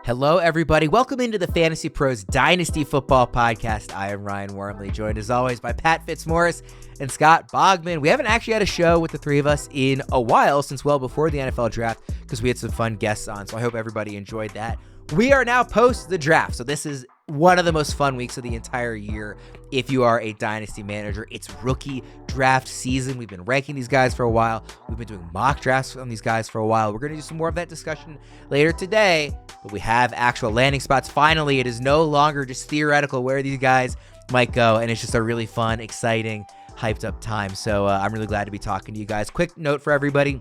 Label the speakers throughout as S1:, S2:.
S1: Hello, everybody. Welcome into the Fantasy Pros Dynasty Football Podcast. I am Ryan Wormeli, joined as always by Pat Fitzmaurice and Scott Bogman. We haven't actually had a show with the three of us in a while, since well before the NFL draft, because we had some fun guests on, so I hope everybody enjoyed that. We are now post the draft, so this is one of the most fun weeks of the entire year if you are a Dynasty manager. It's rookie draft season. We've been ranking these guys for a while. We've been doing mock drafts on these guys for a while. We're going to do some more of that discussion later today, but we have actual landing spots. Finally, it is no longer just theoretical where these guys might go, and it's just a really fun, exciting, hyped up time. So I'm really glad to be talking to you guys. Quick note for everybody.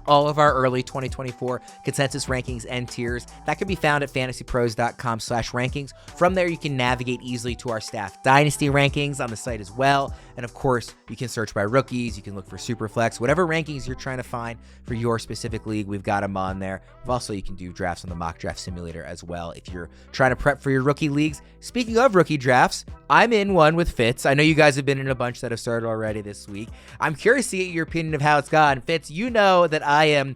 S1: All of our early 2024 consensus rankings and tiers, that can be found at fantasypros.com/rankings. From there, you can navigate easily to our staff Dynasty rankings on the site as well. And of course, you can search by rookies. You can look for Superflex, whatever rankings you're trying to find for your specific league, we've got them on there. Also, you can do drafts on the mock draft simulator as well if you're trying to prep for your rookie leagues. Speaking of rookie drafts, I'm in one with Fitz. I know you guys have been in a bunch that have started already this week. I'm curious to get your opinion of how it's gone. Fitz, you know that I am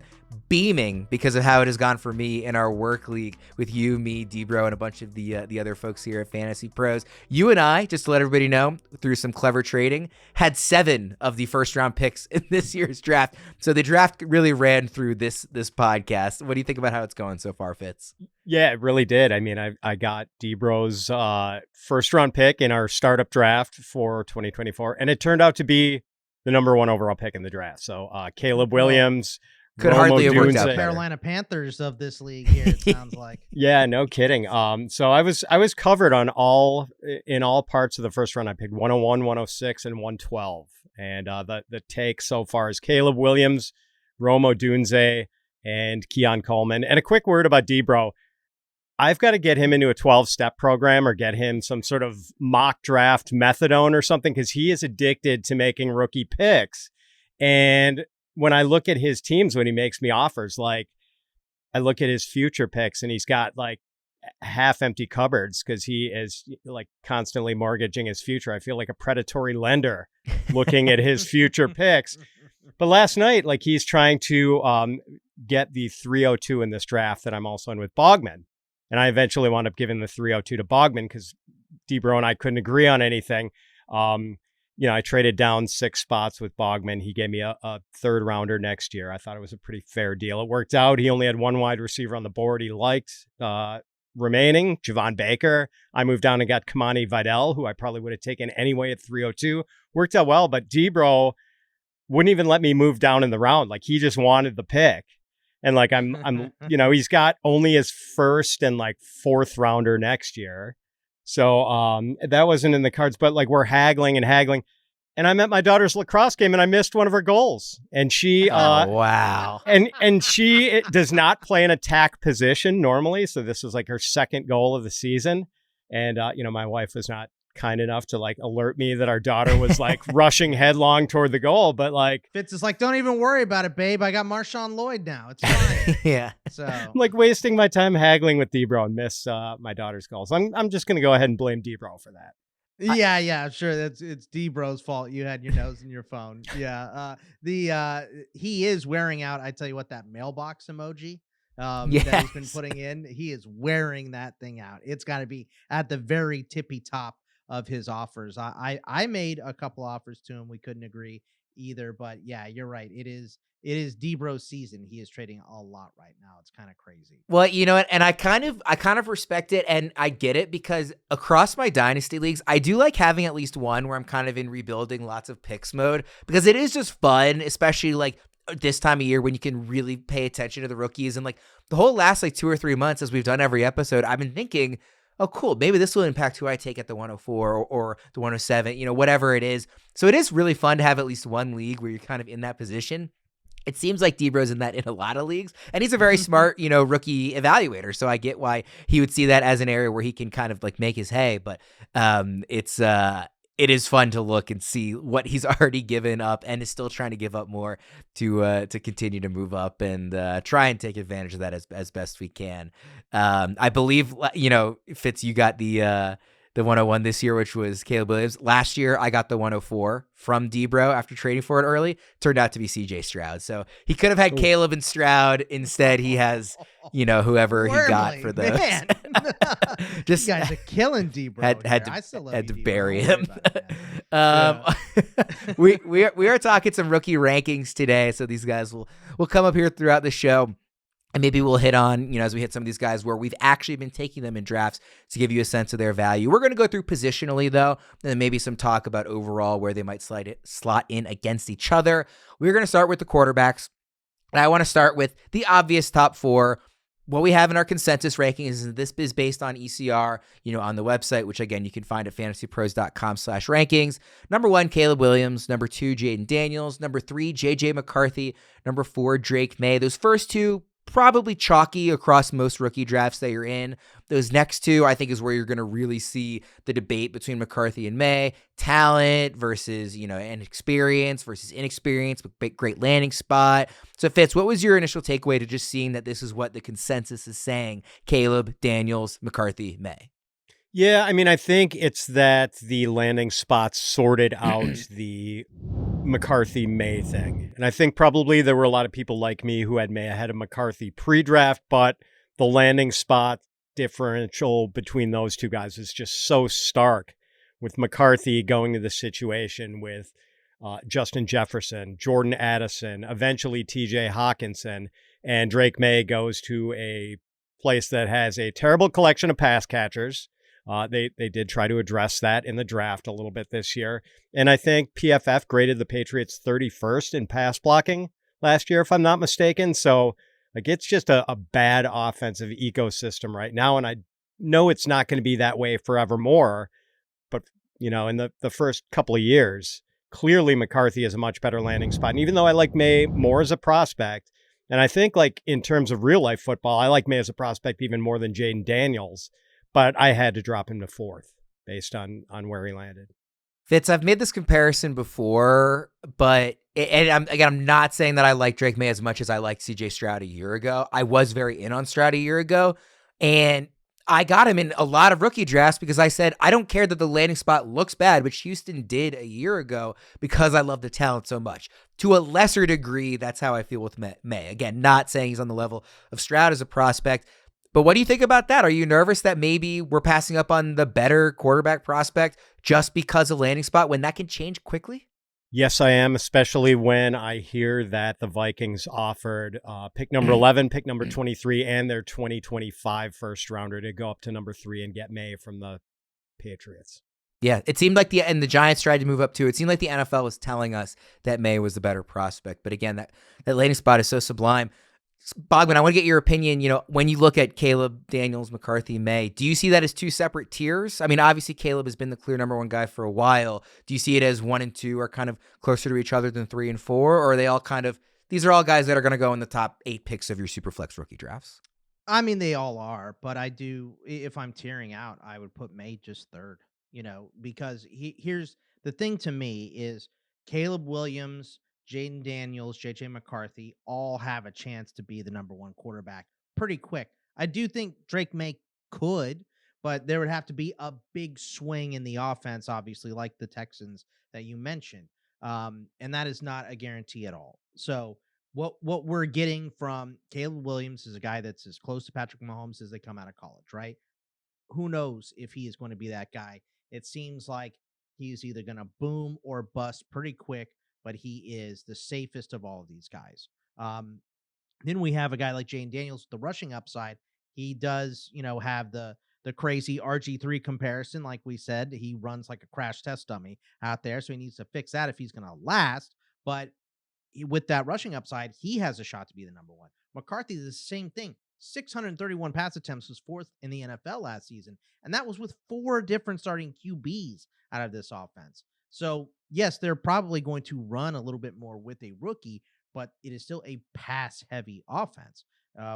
S1: beaming because of how it has gone for me in our work league with you, me, Debro, and a bunch of the other folks here at Fantasy Pros. You and I, just to let everybody know, through some clever trading, had 7 of the first round picks in this year's draft. So the draft really ran through this podcast. What do you think about how it's going so far, Fitz?
S2: Yeah, it really did. I mean, I got Debro's first round pick in our startup draft for 2024, and it turned out to be the number 1 overall pick in the draft. So Caleb Williams.
S1: Could hardly have worked out better.
S3: Carolina Panthers of this league here, it sounds like.
S2: Yeah, no kidding. So I was covered in all parts of the first round. I picked 101, 106, and 112. And the take so far is Caleb Williams, Rome Odunze, and Keon Coleman. And a quick word about Debro. I've got to get him into a 12-step program or get him some sort of mock draft methadone or something, because he is addicted to making rookie picks. And when I look at his teams, when he makes me offers, like I look at his future picks and he's got like half empty cupboards because he is like constantly mortgaging his future. I feel like a predatory lender looking at his future picks. But last night, like he's trying to get the 302 in this draft that I'm also in with Bogman. And I eventually wound up giving the 302 to Bogman because Debro and I couldn't agree on anything. I traded down 6 spots with Bogman. He gave me a third rounder next year. I thought it was a pretty fair deal. It worked out. He only had 1 wide receiver on the board he liked remaining, Javon Baker. I moved down and got Kimani Vidal, who I probably would have taken anyway at 302. Worked out well, but Debro wouldn't even let me move down in the round. Like he just wanted the pick. And like I'm he's got only his first and like 4th rounder next year. So that wasn't in the cards, but like we're haggling. And I'm at my daughter's lacrosse game and I missed one of her goals. And she,
S1: wow.
S2: And she does not play an attack position normally. So this was like her 2nd goal of the season. And, my wife was not kind enough to like alert me that our daughter was like rushing headlong toward the goal. But like
S3: Fitz is like, don't even worry about it, babe. I got MarShawn Lloyd now. It's fine.
S1: Yeah.
S3: So
S2: I'm like wasting my time haggling with Debro and miss my daughter's goals. I'm just going to go ahead and blame Debro for that.
S3: Yeah, sure. It's Debro's fault. You had your nose in your phone. Yeah. He is wearing out, I tell you what, that mailbox emoji that he's been putting in. He is wearing that thing out. It's got to be at the very tippy top of his offers. I made a couple offers to him. We couldn't agree either, but yeah, you're right. It is Debro's season. He is trading a lot right now. It's kind of crazy.
S1: Well, you know what? And I kind of respect it and I get it because across my dynasty leagues, I do like having at least one where I'm kind of in rebuilding lots of picks mode because it is just fun, especially like this time of year when you can really pay attention to the rookies. And like the whole last like 2 or 3 months as we've done every episode, I've been thinking, oh, cool, maybe this will impact who I take at the 104 or the 107, whatever it is. So it is really fun to have at least one league where you're kind of in that position. It seems like Debro's in that in a lot of leagues, and he's a very smart, rookie evaluator. So I get why he would see that as an area where he can kind of like make his hay. But it is fun to look and see what he's already given up and is still trying to give up more to continue to move up and try and take advantage of that as best we can. I believe, Fitz, you got the the 101 this year, which was Caleb Williams. Last year, I got the 104 from Debro after trading for it early. Turned out to be CJ Stroud. So he could have had Caleb and Stroud. Instead, he has, whoever he got for those.
S3: Man.
S1: Just
S3: you guys are killing Debro.
S1: Had to bury him. We are talking some rookie rankings today. So these guys will come up here throughout the show. And maybe we'll hit on, as we hit some of these guys where we've actually been taking them in drafts to give you a sense of their value. We're going to go through positionally, though, and then maybe some talk about overall where they might slot in against each other. We're going to start with the quarterbacks. And I want to start with the obvious top four. What we have in our consensus rankings is this is based on ECR, on the website, which again, you can find at fantasypros.com/rankings. Number 1, Caleb Williams. Number 2, Jayden Daniels. Number 3, JJ McCarthy. Number 4, Drake Maye. Those first two, probably chalky across most rookie drafts that you're in. Those next two, I think, is where you're going to really see the debate between McCarthy and Maye. Talent versus, and experience versus inexperience, but great landing spot. So, Fitz, what was your initial takeaway to just seeing that this is what the consensus is saying? Caleb, Daniels, McCarthy, Maye.
S2: Yeah, I think it's that the landing spots sorted out the McCarthy-Maye thing. And I think probably there were a lot of people like me who had Maye ahead of McCarthy pre-draft, but the landing spot differential between those two guys is just so stark, with McCarthy going to the situation with Justin Jefferson, Jordan Addison, eventually TJ Hawkinson, and Drake Maye goes to a place that has a terrible collection of pass catchers. They did try to address that in the draft a little bit this year. And I think PFF graded the Patriots 31st in pass blocking last year, if I'm not mistaken. So it's just a bad offensive ecosystem right now. And I know it's not going to be that way forevermore. But, in the first couple of years, clearly McCarthy is a much better landing spot. And even though I like Maye more as a prospect, and I think in terms of real life football, I like Maye as a prospect even more than Jayden Daniels. But I had to drop him to 4th based on where he landed.
S1: Fitz, I've made this comparison before, but I'm not saying that I like Drake Maye as much as I liked CJ Stroud a year ago. I was very in on Stroud a year ago, and I got him in a lot of rookie drafts because I said, I don't care that the landing spot looks bad, which Houston did a year ago because I love the talent so much. To a lesser degree, that's how I feel with Maye. Again, not saying he's on the level of Stroud as a prospect. But what do you think about that? Are you nervous that maybe we're passing up on the better quarterback prospect just because of landing spot when that can change quickly?
S2: Yes, I am, especially when I hear that the Vikings offered pick number 11, pick number 23, and their 2025 first rounder to go up to number 3 and get Maye from the Patriots.
S1: Yeah, it seemed like the Giants tried to move up too. It seemed like the NFL was telling us that Maye was the better prospect. But again, that landing spot is so sublime. Bogman, I want to get your opinion. When you look at Caleb, Daniels, McCarthy, Maye, do you see that as two separate tiers? Obviously Caleb has been the clear number 1 guy for a while. Do you see it as 1 and 2 are kind of closer to each other than 3 and 4? Or are they all these are all guys that are going to go in the top 8 picks of your Superflex rookie drafts?
S3: They all are, but I do, if I'm tearing out, I would put Maye just 3rd, because here's the thing to me is Caleb Williams, Jayden Daniels, JJ McCarthy all have a chance to be the number 1 quarterback pretty quick. I do think Drake Maye could, but there would have to be a big swing in the offense, obviously, like the Texans that you mentioned. And that is not a guarantee at all. So what we're getting from Caleb Williams is a guy that's as close to Patrick Mahomes as they come out of college, right? Who knows if he is going to be that guy? It seems like he's either going to boom or bust pretty quick, but he is the safest of all of these guys. Then we have a guy like Jayden Daniels with the rushing upside. He does, have the crazy RG3 comparison. Like we said, he runs like a crash test dummy out there. So he needs to fix that if he's going to last. But with that rushing upside, he has a shot to be the number 1. McCarthy is the same thing. 631 pass attempts, was 4th in the NFL last season. And that was with 4 different starting QBs out of this offense. So, yes, they're probably going to run a little bit more with a rookie, but it is still a pass-heavy offense.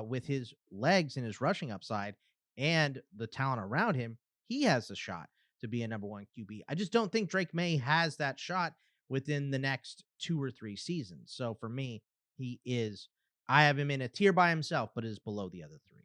S3: With his legs and his rushing upside and the talent around him, he has a shot to be a number 1 QB. I just don't think Drake Maye has that shot within the next 2 or 3 seasons. So, for me, I have him in a tier by himself, but is below the other 3.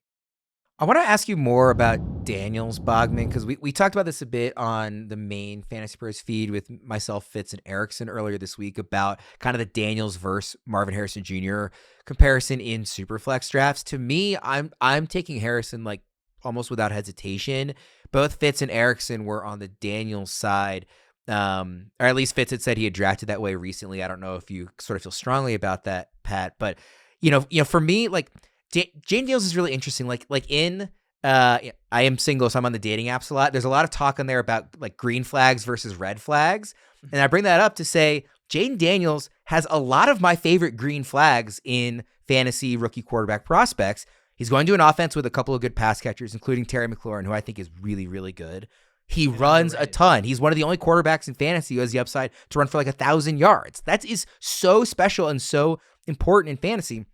S1: I want to ask you more about Daniels, Bogman, because we talked about this a bit on the main Fantasy Pros feed with myself, Fitz, and Erickson earlier this week about kind of the Daniels versus Marvin Harrison Jr. comparison in Superflex drafts. To me, I'm taking Harrison like almost without hesitation. Both Fitz and Erickson were on the Daniels side. Or at least Fitz had said he had drafted that way recently. I don't know if you sort of feel strongly about that, Pat, but you know, for me, like Jayden Daniels is really interesting. Like in I am single, so I'm on the dating apps a lot. There's a lot of talk on there about like green flags versus red flags. And I bring that up to say Jayden Daniels has a lot of my favorite green flags in fantasy rookie quarterback prospects. He's going to an offense with a couple of good pass catchers, including Terry McLaurin, who I think is really, really good. He runs a ton. He's one of the only quarterbacks in fantasy who has the upside to run for like 1,000 yards. That is so special and so important in fantasy.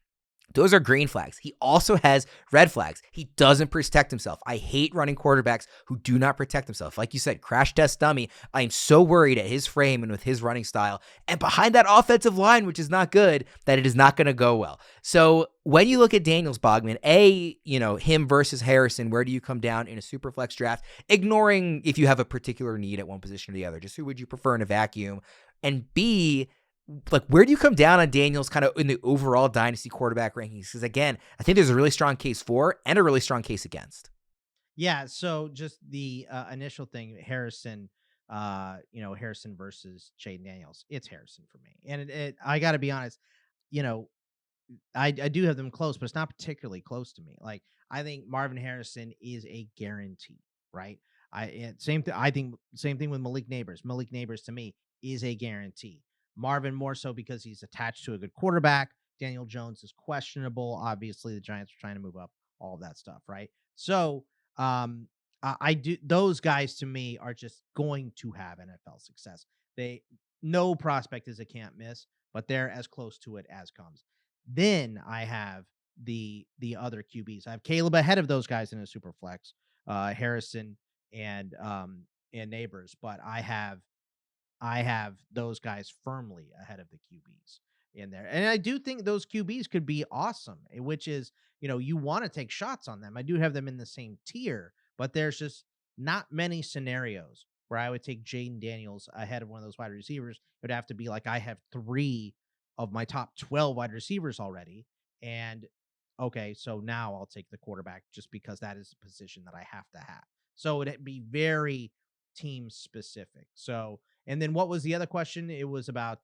S1: Those are green flags. He also has red flags. He doesn't protect himself. I hate running quarterbacks who do not protect themselves. Like you said, crash test dummy. I am so worried at his frame and with his running style and behind that offensive line, which is not good, that it is not going to go well. So when you look at Daniels, Bogman, him versus Harrison, where do you come down in a super flex draft? Ignoring if you have a particular need at one position or the other, just who would you prefer in a vacuum? And B, like, where do you come down on Daniels kind of in the overall dynasty quarterback rankings? Because again, I think there's a really strong case for and a really strong case against.
S3: Yeah. So just the initial thing, Harrison, Harrison versus Jayden Daniels. It's Harrison for me. And I got to be honest, I do have them close, but it's not particularly close to me. Like, I think Marvin Harrison is a guarantee, right? I think same thing with Malik Neighbors. Malik Neighbors to me is a guarantee. Marvin more so because he's attached to a good quarterback. Daniel Jones is questionable. Obviously, the Giants are trying to move up, all of that stuff, right? So I do. Those guys to me are just going to have NFL success. No prospect is a can't miss, but they're as close to it as comes. Then I have the other QBs. I have Caleb ahead of those guys in a super flex, Harrison and Neighbors, but I have those guys firmly ahead of the QBs in there. And I do think those QBs could be awesome, which is, you want to take shots on them. I do have them in the same tier, but there's just not many scenarios where I would take Jayden Daniels ahead of one of those wide receivers. It would have to be like I have 3 of my top 12 wide receivers already. And okay, so now I'll take the quarterback just because that is a position that I have to have. So it'd be very team specific. So, and then what was the other question? It was about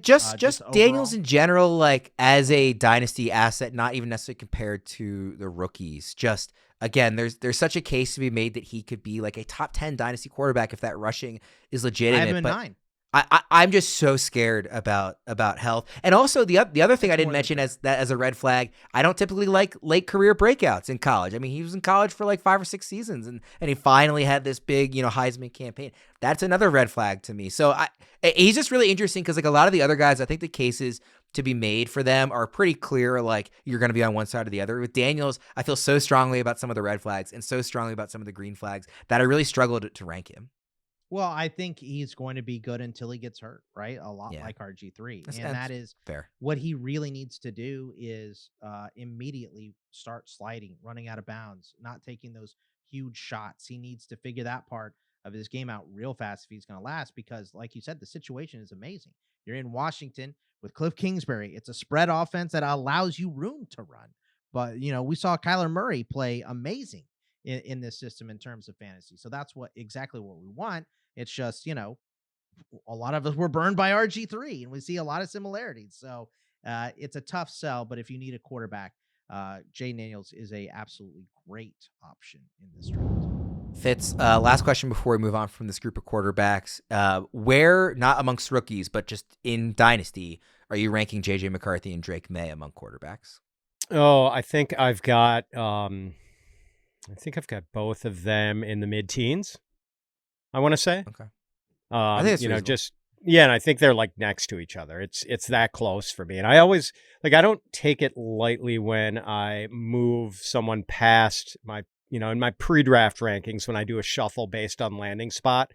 S1: just Daniels in general, like as a dynasty asset, not even necessarily compared to the rookies. Just again, there's such a case to be made that he could be like a top 10 dynasty quarterback if that rushing is legitimate.
S3: I have him in 9.
S1: I'm just so scared about health. And also the other thing I didn't mention as a red flag, I don't typically like late career breakouts in college. I mean, he was in college for like 5 or 6 seasons and he finally had this big, Heisman campaign. That's another red flag to me. So he's just really interesting because like a lot of the other guys, I think the cases to be made for them are pretty clear. Like you're going to be on one side or the other. With Daniels, I feel so strongly about some of the red flags and so strongly about some of the green flags that I really struggled to rank him.
S3: Well, I think he's going to be good until he gets hurt, right? A lot like RG3. And that is
S1: fair.
S3: What he really needs to do is immediately start sliding, running out of bounds, not taking those huge shots. He needs to figure that part of his game out real fast if he's going to last because, like you said, the situation is amazing. You're in Washington with Cliff Kingsbury. It's a spread offense that allows you room to run. But, we saw Kyler Murray play amazing in this system in terms of fantasy. So that's exactly what we want. It's just, a lot of us were burned by RG3 and we see a lot of similarities. So it's a tough sell, but if you need a quarterback, Jayden Daniels is a absolutely great option in this draft.
S1: Fitz, last question before we move on from this group of quarterbacks. Where, not amongst rookies, but just in Dynasty, are you ranking JJ McCarthy and Drake Maye among quarterbacks?
S2: Oh, I think I've got both of them in the mid-teens, I want to say.
S1: Okay.
S2: I think it's and I think they're like next to each other. It's that close for me. And I always I don't take it lightly when I move someone past my, in my pre-draft rankings when I do a shuffle based on landing spot.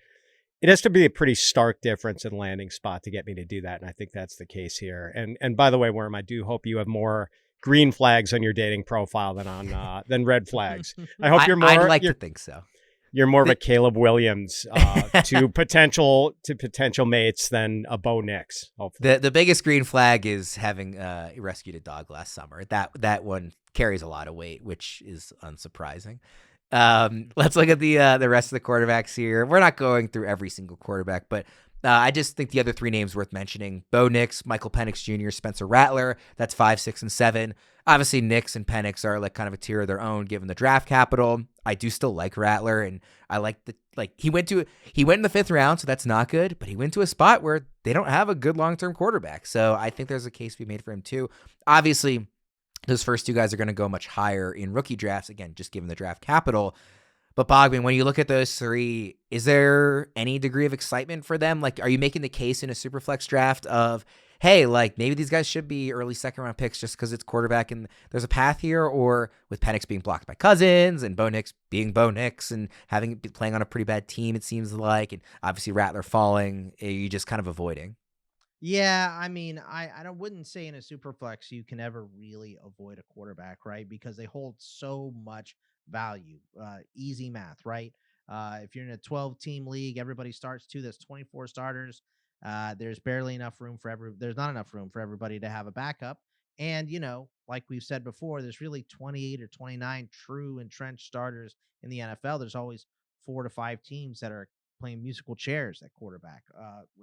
S2: It has to be a pretty stark difference in landing spot to get me to do that. And I think that's the case here. And by the way, Worm, I do hope you have more green flags on your dating profile than red flags. I hope you're more.
S1: I'd like to think so.
S2: You're more of a Caleb Williams to potential mates than a Bo Nix. Hopefully.
S1: The biggest green flag is having rescued a dog last summer. That one carries a lot of weight, which is unsurprising. Let's look at the rest of the quarterbacks here. We're not going through every single quarterback, but I just think the other three names worth mentioning: Bo Nix, Micheal Penix Jr., Spencer Rattler. That's 5, 6, and 7. Obviously, Nix and Penix are like kind of a tier of their own, given the draft capital. I do still like Rattler, and I like he went in the 5th round, so that's not good. But he went to a spot where they don't have a good long-term quarterback, so I think there's a case to be made for him too. Obviously, those first two guys are going to go much higher in rookie drafts, again, just given the draft capital. But Bogman, when you look at those three, is there any degree of excitement for them? Like, are you making the case in a Superflex draft of, hey, like maybe these guys should be early 2nd-round picks just because it's quarterback and there's a path here? Or with Penix being blocked by Cousins and Bo Nix being Bo Nix and playing on a pretty bad team, it seems like, and obviously Rattler falling, are you just kind of avoiding?
S3: Yeah, I mean, I wouldn't say in a super flex you can ever really avoid a quarterback, right? Because they hold so much value. Easy math, right? If you're in a 12-team league, everybody starts 2. That's 24 starters. There's barely enough room there's not enough room for everybody to have a backup. And, like we've said before, there's really 28 or 29 true entrenched starters in the NFL. There's always 4 to 5 teams that are playing musical chairs at quarterback.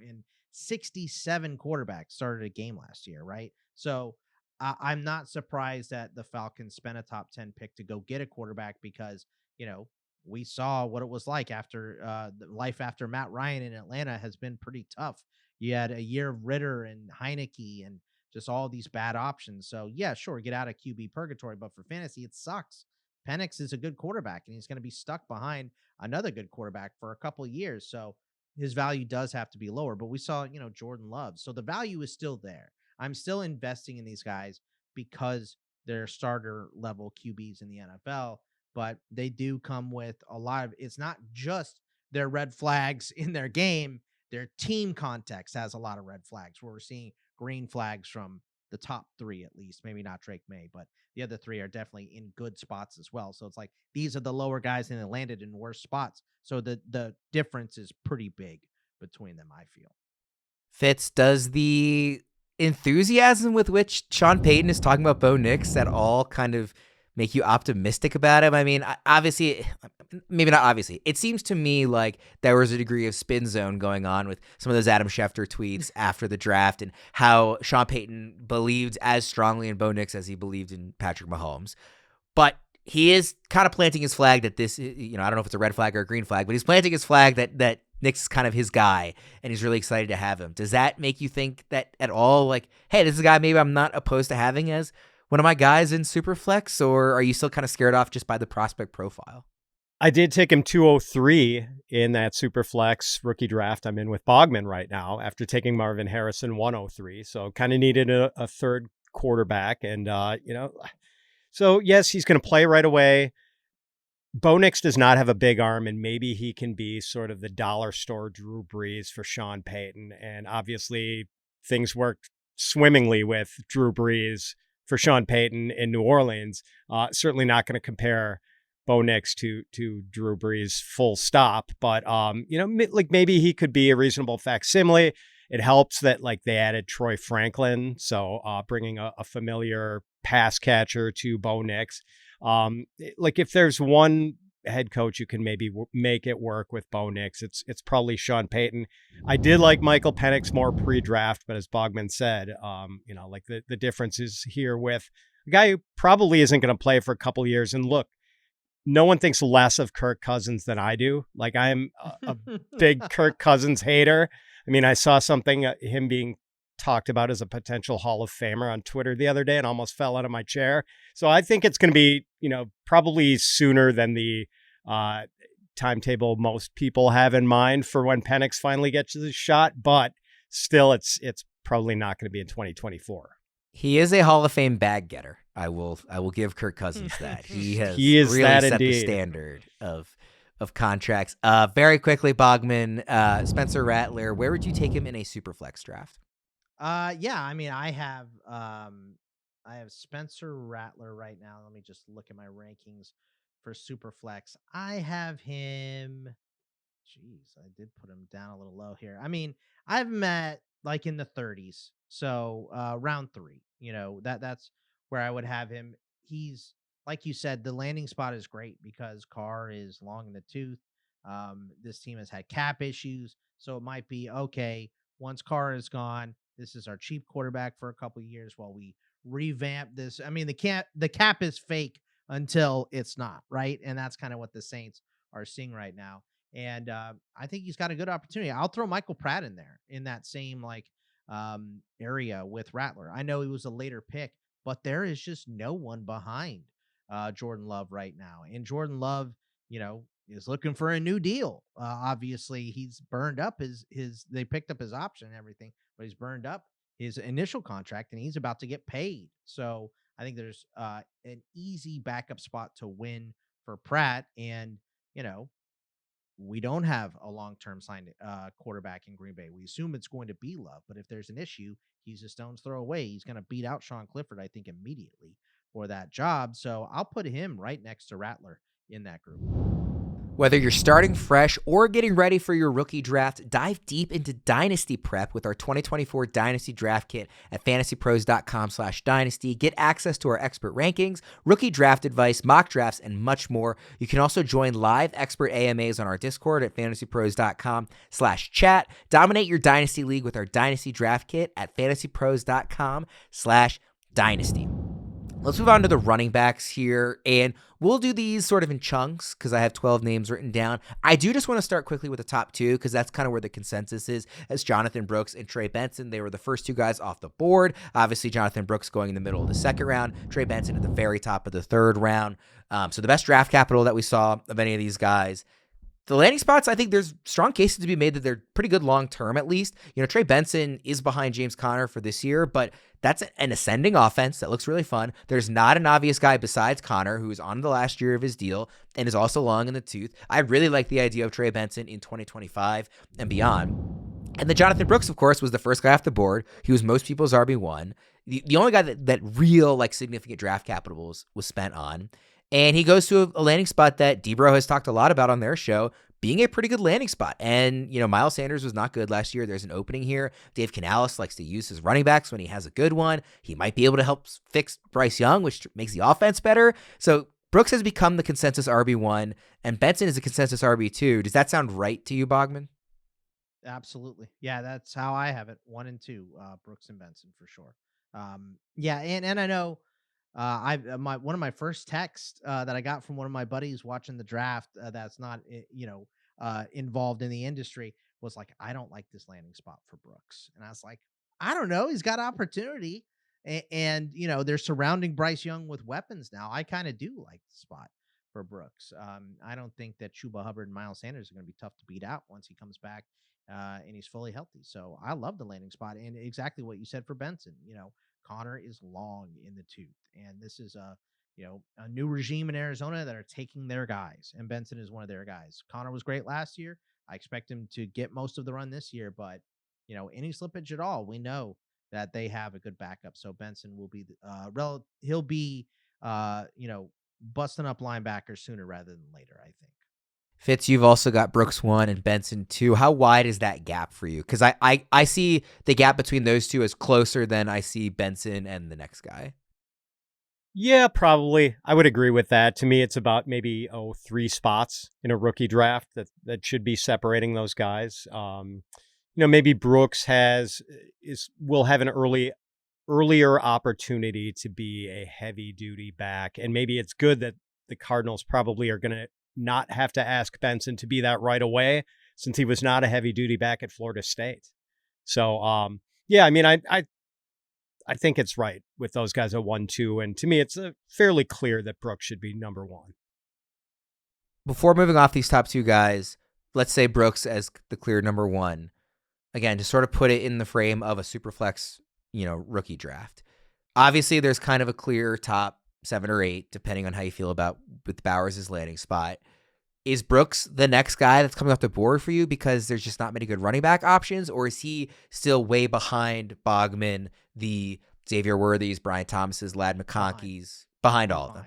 S3: And 67 quarterbacks started a game last year, right? So I'm not surprised that the Falcons spent a top 10 pick to go get a quarterback because, we saw what it was like after life after Matt Ryan in Atlanta has been pretty tough. You had a year of Ritter and Heineke and just all these bad options. So, yeah, sure, get out of QB purgatory, but for fantasy, it sucks. Penix is a good quarterback, and he's going to be stuck behind another good quarterback for a couple of years. So his value does have to be lower. But we saw, Jordan Love. So the value is still there. I'm still investing in these guys because they're starter level QBs in the NFL. But they do come with a lot of, it's not just their red flags in their game. Their team context has a lot of red flags where we're seeing green flags from the top 3, at least. Maybe not Drake Maye, but the other 3 are definitely in good spots as well. So it's like these are the lower guys and they landed in worse spots. So the difference is pretty big between them, I feel.
S1: Fitz, does the enthusiasm with which Sean Payton is talking about Bo Nix at all kind of make you optimistic about him? I mean, obviously, maybe not obviously. It seems to me like there was a degree of spin zone going on with some of those Adam Schefter tweets after the draft and how Sean Payton believed as strongly in Bo Nix as he believed in Patrick Mahomes. But he is kind of planting his flag that this, I don't know if it's a red flag or a green flag, but he's planting his flag that Nix is kind of his guy and he's really excited to have him. Does that make you think that at all? Like, hey, this is a guy maybe I'm not opposed to having as one of my guys in Superflex, or are you still kind of scared off just by the prospect profile?
S2: I did take him 203 in that Superflex rookie draft I'm in with Bogman right now after taking Marvin Harrison 103. So kind of needed a third quarterback. And, so yes, he's going to play right away. Bo Nix does not have a big arm, and maybe he can be sort of the dollar store Drew Brees for Sean Payton. And obviously things worked swimmingly with Drew Brees for Sean Payton in New Orleans. Certainly not going to compare Bo Nix to Drew Brees full stop, but like maybe he could be a reasonable facsimile. It helps that like they added Troy Franklin, so bringing a familiar pass catcher to Bo Nix. Like if there's one head coach who can maybe make it work with Bo Nix, it's probably Sean Payton. I did like Micheal Penix more pre-draft, but as Bogman said, like the difference is here with a guy who probably isn't going to play for a couple of years. And look, no one thinks less of Kirk Cousins than I do. Like I'm a big Kirk Cousins hater. I mean, I saw something, him being talked about as a potential Hall of Famer on Twitter the other day and almost fell out of my chair. So I think it's going to be, probably sooner than the timetable most people have in mind for when Penix finally gets his shot, but still it's probably not going to be in 2024.
S1: He is a Hall of Fame bag getter. I will give Kirk Cousins that. He is really
S2: that
S1: set
S2: indeed.
S1: The standard of contracts. Very quickly, Bogman, Spencer Rattler, where would you take him in a Superflex draft?
S3: Yeah, I mean, I have I have Spencer Rattler right now. Let me just look at my rankings for Superflex. I have him. Jeez, I did put him down a little low here. I mean, I have him at like in the 30s. So round 3. That's where I would have him. He's like you said, the landing spot is great because Carr is long in the tooth. This team has had cap issues, so it might be okay. Once Carr is gone, this is our cheap quarterback for a couple of years while we revamp this. I mean, the cap is fake until it's not, right? And that's kind of what the Saints are seeing right now. And I think he's got a good opportunity. I'll throw Michael Pratt in there in that same area with Rattler. I know he was a later pick, but there is just no one behind Jordan Love right now. And Jordan Love, is looking for a new deal. Obviously, he's burned up his they picked up his option and everything, but he's burned up his initial contract and he's about to get paid. So I think there's an easy backup spot to win for Pratt. And, we don't have a long-term signed quarterback in Green Bay. We assume it's going to be Love, but if there's an issue, he's a stone's throw away. He's going to beat out Sean Clifford, I think, immediately for that job. So I'll put him right next to Rattler in that group.
S1: Whether you're starting fresh or getting ready for your rookie draft, dive deep into Dynasty prep with our 2024 Dynasty Draft Kit at FantasyPros.com/Dynasty. Get access to our expert rankings, rookie draft advice, mock drafts, and much more. You can also join live expert AMAs on our Discord at FantasyPros.com/chat. Dominate your Dynasty League with our Dynasty Draft Kit at FantasyPros.com/Dynasty. Let's move on to the running backs here, and we'll do these sort of in chunks because I have 12 names written down. I do just want to start quickly with the top 2 because that's kind of where the consensus is, as Jonathan Brooks and Trey Benson. They were the first 2 guys off the board. Obviously, Jonathan Brooks going in the middle of the 2nd round, Trey Benson at the very top of the 3rd round. So the best draft capital that we saw of any of these guys. The landing spots, I think there's strong cases to be made that they're pretty good long-term at least. Trey Benson is behind James Conner for this year, but that's an ascending offense that looks really fun. There's not an obvious guy besides Conner who is on the last year of his deal and is also long in the tooth. I really like the idea of Trey Benson in 2025 and beyond. And then Jonathan Brooks, of course, was the first guy off the board. He was most people's RB1. The only guy that real significant draft capital was spent on. And he goes to a landing spot that D-Bro has talked a lot about on their show, being a pretty good landing spot. And, Miles Sanders was not good last year. There's an opening here. Dave Canales likes to use his running backs when he has a good one. He might be able to help fix Bryce Young, which makes the offense better. So Brooks has become the consensus RB1, and Benson is a consensus RB2. Does that sound right to you, Bogman?
S3: Absolutely. Yeah, that's how I have it. 1 and 2, Brooks and Benson for sure. Yeah, and I know one of my first texts that I got from one of my buddies watching the draft that's not involved in the industry was like, I don't like this landing spot for Brooks. And I was like, I don't know, he's got opportunity and they're surrounding Bryce Young with weapons now. I kind of do like the spot for Brooks. I don't think that Chuba Hubbard and Miles Sanders are going to be tough to beat out once he comes back and he's fully healthy. So I love the landing spot and exactly what you said for Benson. Conner is long in the tooth, and this is a new regime in Arizona that are taking their guys, and Benson is one of their guys. Conner was great last year. I expect him to get most of the run this year, but any slippage at all, we know that they have a good backup. So Benson will be he'll be busting up linebackers sooner rather than later, I think.
S1: Fitz, you've also got Brooks 1 and Benson 2. How wide is that gap for you? Because I see the gap between those two as closer than I see Benson and the next guy.
S2: Yeah, probably. I would agree with that. To me, it's about maybe 3 spots in a rookie draft that should be separating those guys. Maybe Brooks will have an earlier opportunity to be a heavy duty back, and maybe it's good that the Cardinals probably are going to not have to ask Benson to be that right away, since he was not a heavy duty back at Florida State. So, yeah, I mean, I think it's right with those guys at 1, 2, and to me, it's fairly clear that Brooks should be number 1.
S1: Before moving off these top 2 guys, let's say Brooks as the clear number 1. Again, to sort of put it in the frame of a superflex, rookie draft. Obviously, there's kind of a clear top 7 or 8, depending on how you feel about with Bowers' landing spot. Is Brooks the next guy that's coming off the board for you because there's just not many good running back options, or is he still way behind Bogman, the Xavier Worthy's, Brian Thomas's, Lad McConkey's, behind all of them.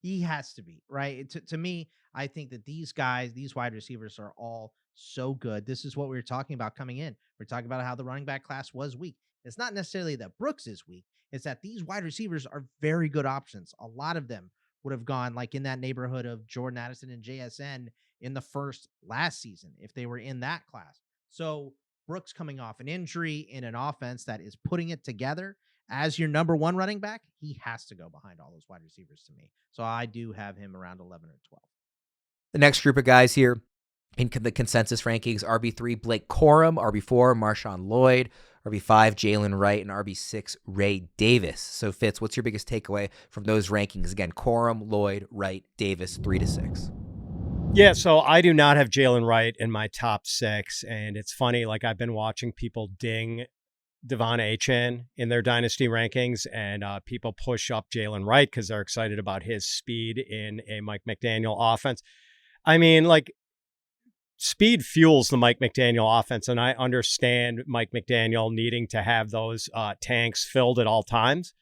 S3: He has to be, right? To me, I think that these guys, these wide receivers are all so good. This is what we were talking about coming in. We're talking about how the running back class was weak. It's not necessarily that Brooks is weak. It's that these wide receivers are very good options. A lot of them would have gone like in that neighborhood of Jordan Addison and JSN in the first last season if they were in that class. So Brooks coming off an injury in an offense that is putting it together as your number one running back, he has to go behind all those wide receivers to me. So I do have him around 11 or 12.
S1: The next group of guys here in the consensus rankings, RB3, Blake Corum, RB4, MarShawn Lloyd, RB5, Jaylen Wright, and RB6, Ray Davis. So Fitz, what's your biggest takeaway from those rankings? Again, Corum, Lloyd, Wright, Davis, 3 to 6.
S2: Yeah, so I do not have Jaylen Wright in my top 6, and it's funny, like I've been watching people ding Devon Achane in their dynasty rankings, and people push up Jaylen Wright because they're excited about his speed in a Mike McDaniel offense. I mean, like, speed fuels the Mike McDaniel offense, and I understand Mike McDaniel needing to have those tanks filled at all times.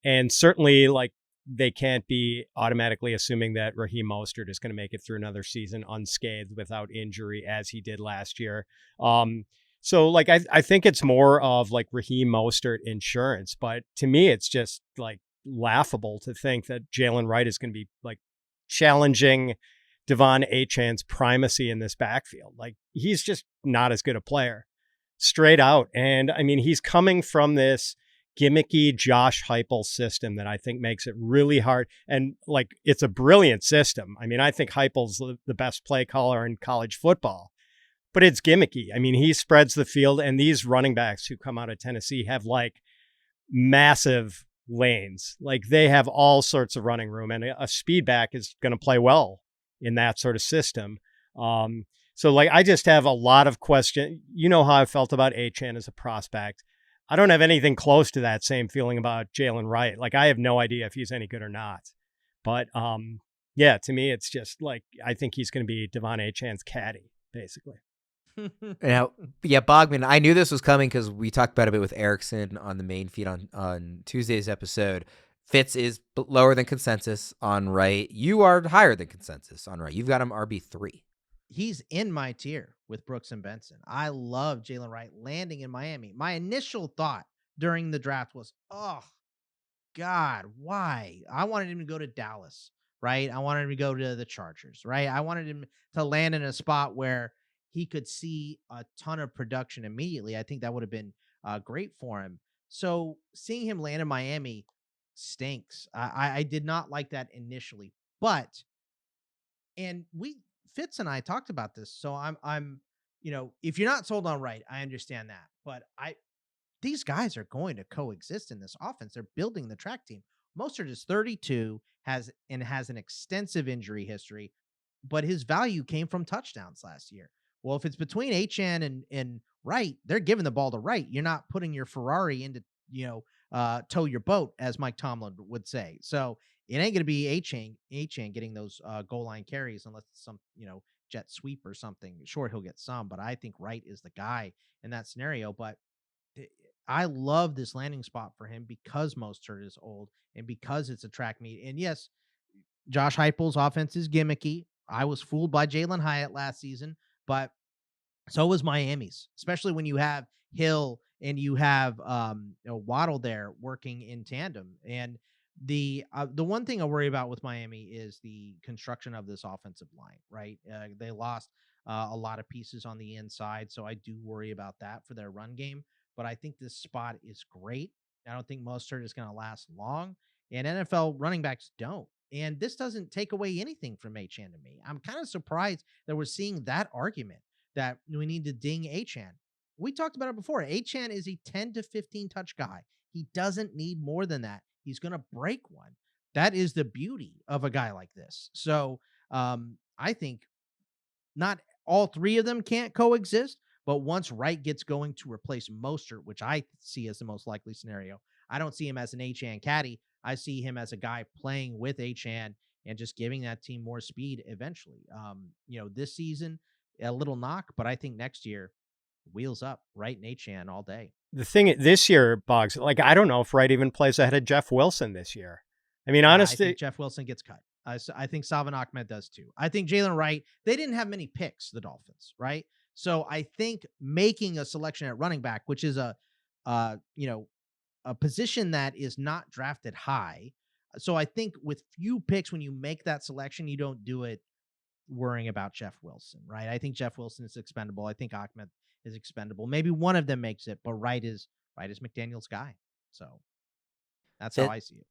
S2: And certainly, like, they can't be automatically assuming that Raheem Mostert is going to make it through another season unscathed without injury as he did last year. So, like, I think it's more of, like, Raheem Mostert insurance. But to me, it's just, like, laughable to think that Jaylen Wright is going to be, like, challenging Devon Achane's primacy in this backfield. Like, he's just not as good a player. Straight out. And, I mean, he's coming from this gimmicky Josh Heupel system that I think makes it really hard. And, like, it's a brilliant system. I mean, I think Heupel's the best play caller in college football. But it's gimmicky. I mean, he spreads the field, and these running backs who come out of Tennessee have, like, massive lanes. Like, they have all sorts of running room, and a speed back is going to play well in that sort of system. So, like, I just have a lot of questions. You know how I felt about Achane as a prospect. I don't have anything close to that same feeling about Jaylen Wright. Like, I have no idea if he's any good or not. But, yeah, to me, it's just, like, I think he's going to be Devon Achane's caddy, basically.
S1: Now, yeah, Bogman, I knew this was coming because we talked about it a bit with Erickson on the main feed on Tuesday's episode. Fitz is lower than consensus on Wright. You are higher than consensus on Wright. You've got him RB3.
S3: He's in my tier with Brooks and Benson. I love Jaylen Wright landing in Miami. My initial thought during the draft was, oh, God, why? I wanted him to go to Dallas, right? I wanted him to go to the Chargers, right? I wanted him to land in a spot where he could see a ton of production immediately. I think that would have been great for him. So seeing him land in Miami stinks. I did not like that initially, but, and Fitz and I talked about this. So I'm, if you're not sold on Wright, I understand that, but these guys are going to coexist in this offense. They're building the track team. Mostert is 32, has an extensive injury history, but his value came from touchdowns last year. Well, if it's between Achane and Wright, they're giving the ball to Wright. You're not putting your Ferrari into, tow your boat, as Mike Tomlin would say. So it ain't going to be Achane getting those goal line carries unless it's some, jet sweep or something. Sure, he'll get some, but I think Wright is the guy in that scenario. But I love this landing spot for him because Mostert is old and because it's a track meet. And yes, Josh Heupel's offense is gimmicky. I was fooled by Jalen Hyatt last season, but so was Miami's, especially when you have Hill and you have Waddle there working in tandem. And the one thing I worry about with Miami is the construction of this offensive line, right? They lost a lot of pieces on the inside, so I do worry about that for their run game. But I think this spot is great. I don't think Mostert is going to last long, and NFL running backs don't. And this doesn't take away anything from Achane to me. I'm kind of surprised that we're seeing that argument that we need to ding Achane. We talked about it before. Achane is a 10 to 15 touch guy. He doesn't need more than that. He's going to break one. That is the beauty of a guy like this. So I think not all three of them can't coexist, but once Wright gets going to replace Mostert, which I see as the most likely scenario, I don't see him as an Achane caddy. I see him as a guy playing with Achane and just giving that team more speed eventually. This season, a little knock, but I think next year wheels up. Wright and Achane all day.
S2: The thing this year, Boggs, like, I don't know if Wright even plays ahead of Jeff Wilson this year. I mean, honestly,
S3: I think Jeff Wilson gets cut. I think Salvon Ahmed does too. I think Jaylen Wright, they didn't have many picks, the Dolphins, right? So I think making a selection at running back, which is a position that is not drafted high. So I think with few picks, when you make that selection, you don't do it worrying about Jeff Wilson, right? I think Jeff Wilson is expendable. I think Ahmed is expendable. Maybe one of them makes it, but Wright is McDaniel's guy. So that's how I see it.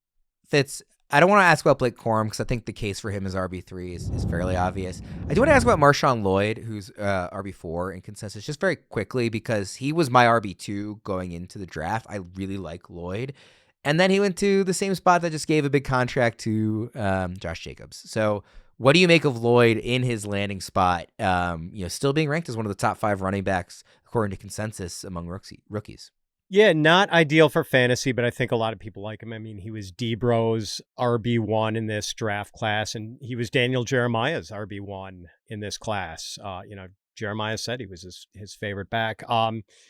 S1: Fitz, I don't want to ask about Blake Corum because I think the case for him as RB3 is fairly obvious. I do want to ask about MarShawn Lloyd, who's RB4 in consensus, just very quickly because he was my RB2 going into the draft. I really like Lloyd. And then he went to the same spot that just gave a big contract to Josh Jacobs. So what do you make of Lloyd in his landing spot, still being ranked as one of the top 5 running backs according to consensus among rookies?
S2: Yeah, not ideal for fantasy, but I think a lot of people like him. I mean, he was D-Bro's RB1 in this draft class, and he was Daniel Jeremiah's RB1 in this class. Jeremiah said he was his favorite back.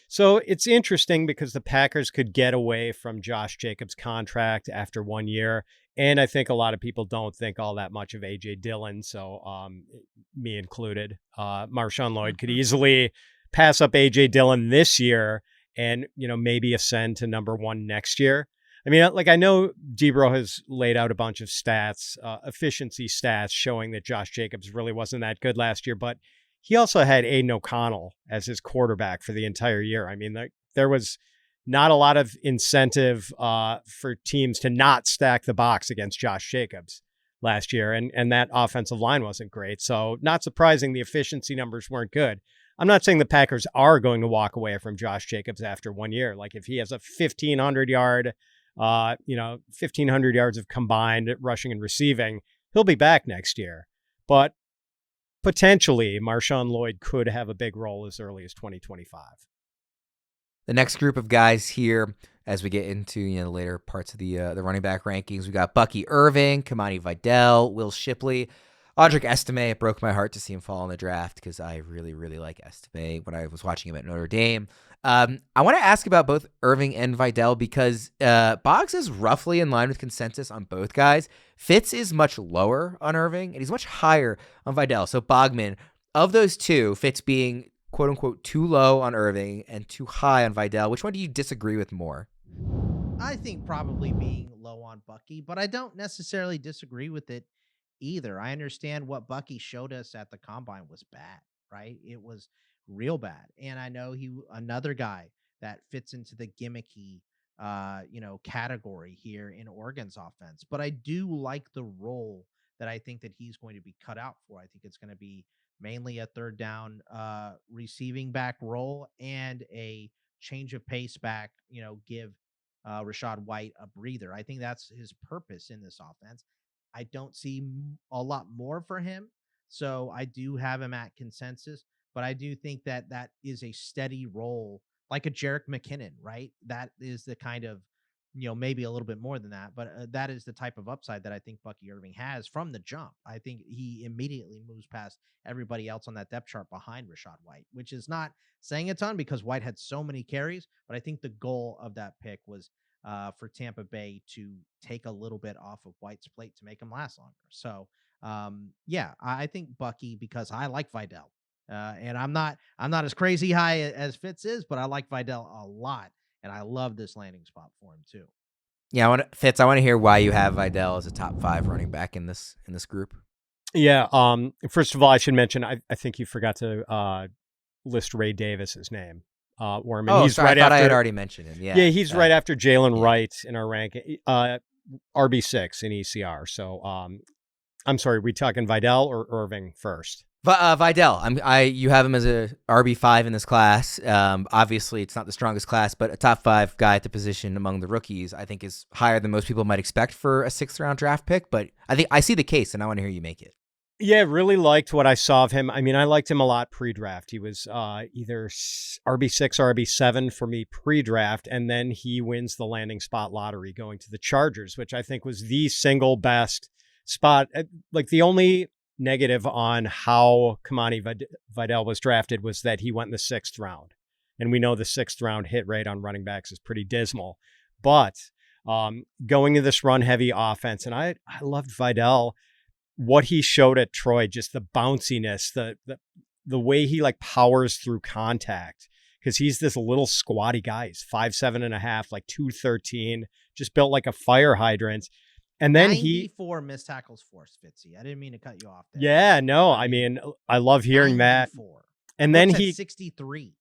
S2: So it's interesting because the Packers could get away from Josh Jacobs' contract after 1 year, and I think a lot of people don't think all that much of A.J. Dillon, so me included. MarShawn Lloyd could easily pass up A.J. Dillon this year and, maybe ascend to number 1 next year. I mean, like, I know D-Bro has laid out a bunch of stats, efficiency stats showing that Josh Jacobs really wasn't that good last year, but he also had Aiden O'Connell as his quarterback for the entire year. I mean, there was not a lot of incentive for teams to not stack the box against Josh Jacobs last year, and that offensive line wasn't great. So not surprising the efficiency numbers weren't good. I'm not saying the Packers are going to walk away from Josh Jacobs after 1 year. Like if he has a 1,500 yards of combined rushing and receiving, he'll be back next year. But potentially, MarShawn Lloyd could have a big role as early as 2025.
S1: The next group of guys here, as we get into the later parts of the running back rankings, we got Bucky Irving, Kimani Vidal, Will Shipley, Audric Estime. It broke my heart to see him fall in the draft because I really, really like Estime when I was watching him at Notre Dame. I want to ask about both Irving and Vidal because Boggs is roughly in line with consensus on both guys. Fitz is much lower on Irving, and he's much higher on Vidal. So Bogman, of those two, Fitz being quote-unquote too low on Irving and too high on Vidal, which one do you disagree with more?
S3: I think probably being low on Bucky, but I don't necessarily disagree with it either. I understand what Bucky showed us at the combine was bad, right? It was real bad. And I know another guy that fits into the gimmicky, category here in Oregon's offense. But I do like the role that I think that he's going to be cut out for. I think it's going to be mainly a third down receiving back role and a change of pace back, give Rachaad White a breather. I think that's his purpose in this offense. I don't see a lot more for him. So I do have him at consensus, but I do think that is a steady role, like a Jerick McKinnon, right? That is the kind of, maybe a little bit more than that, but that is the type of upside that I think Bucky Irving has from the jump. I think he immediately moves past everybody else on that depth chart behind Rachaad White, which is not saying a ton because White had so many carries, but I think the goal of that pick was for Tampa Bay to take a little bit off of White's plate to make him last longer. So, I think Bucky, because I like Vidal, and I'm not as crazy high as Fitz is, but I like Vidal a lot, and I love this landing spot for him too.
S1: Yeah, I want to hear why you have Vidal as a top 5 running back in this group.
S2: Yeah. First of all, I should mention I think you forgot to list Ray Davis's name. Worm.
S1: And he's right after. I had already mentioned him. Yeah,
S2: he's right after Jaylen Wright in our ranking, RB6 in ECR. So, I'm sorry, we talking Vidal or Irving first?
S1: Vidal. You have him as a RB5 in this class. Obviously, it's not the strongest class, but a top 5 guy at the position among the rookies, I think, is higher than most people might expect for a 6th round draft pick. But I think I see the case, and I want to hear you make it.
S2: Yeah, really liked what I saw of him. I mean, I liked him a lot pre-draft. He was either RB6 or RB7 for me pre-draft, and then he wins the landing spot lottery going to the Chargers, which I think was the single best spot. Like, the only negative on how Kimani Vidal was drafted was that he went in the 6th round. And we know the 6th round hit rate on running backs is pretty dismal. But going to this run-heavy offense, and I loved Vidal, what he showed at Troy, just the bounciness, the way he like powers through contact, because he's this little squatty guy. He's 5'7.5", like 213, just built like a fire hydrant. And then
S3: 94 missed tackles forced, Fitzy. I didn't mean to cut you off there.
S2: Yeah, no, I mean, I love hearing 94. That. And then
S3: he 63.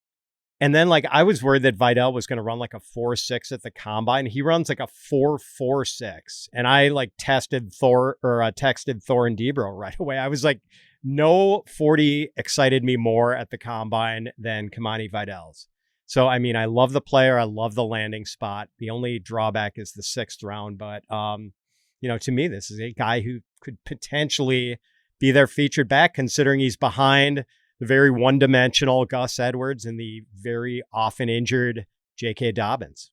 S2: And then like I was worried that Vidal was going to run like a 4.6 at the combine. He runs like a 4.46. And I like texted Thor and Debro right away. I was like, no 40 excited me more at the combine than Kimani Vidal's. So, I mean, I love the player. I love the landing spot. The only drawback is the 6th round. But, to me, this is a guy who could potentially be their featured back, considering he's behind the very one-dimensional Gus Edwards and the very often injured J.K. Dobbins.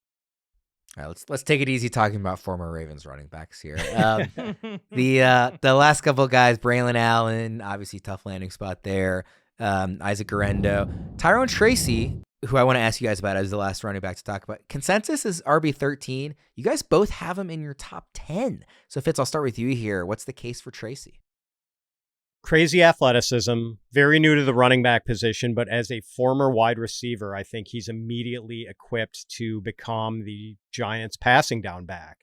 S1: All right, let's take it easy talking about former Ravens running backs here. The last couple of guys, Braleon Allen, obviously tough landing spot there. Isaac Guerendo, Tyrone Tracy, who I want to ask you guys about as the last running back to talk about. Consensus is RB13. You guys both have him in your top 10. So Fitz, I'll start with you here. What's the case for Tracy?
S2: Crazy athleticism, very new to the running back position, but as a former wide receiver, I think he's immediately equipped to become the Giants' passing down back.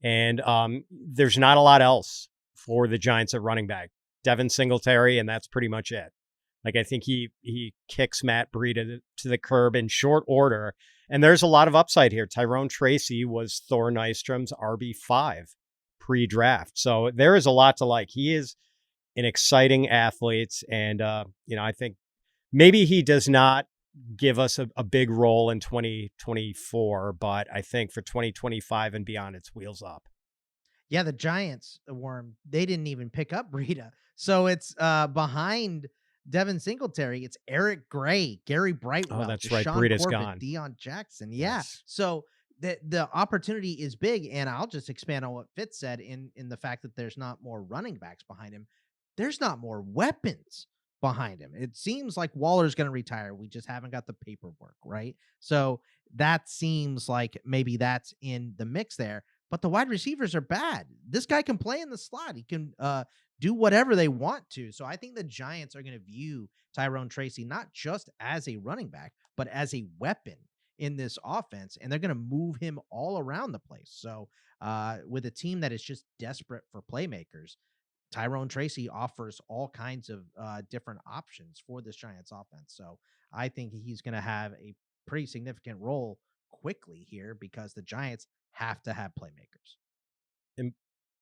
S2: And there's not a lot else for the Giants at running back. Devin Singletary, and that's pretty much it. Like, I think he kicks Matt Breida to the curb in short order. And there's a lot of upside here. Tyrone Tracy was Thor Nystrom's RB5 pre-draft. So there is a lot to like. He is an exciting athlete. And, I think maybe he does not give us a big role in 2024, but I think for 2025 and beyond, it's wheels up.
S3: Yeah, the Giants, they didn't even pick up Breida. So it's behind Devin Singletary. It's Eric Gray, Gary Brightwell.
S2: Oh, that's right. Breida's gone.
S3: Deion Jackson. Yeah.
S2: Yes.
S3: So the opportunity is big. And I'll just expand on what Fitz said in the fact that there's not more running backs behind him. There's not more weapons behind him. It seems like Waller's going to retire. We just haven't got the paperwork, right? So that seems like maybe that's in the mix there. But the wide receivers are bad. This guy can play in the slot. He can do whatever they want to. So I think the Giants are going to view Tyrone Tracy not just as a running back, but as a weapon in this offense. And they're going to move him all around the place. So with a team that is just desperate for playmakers, Tyrone Tracy offers all kinds of different options for this Giants offense. So I think he's going to have a pretty significant role quickly here because the Giants have to have playmakers.
S2: And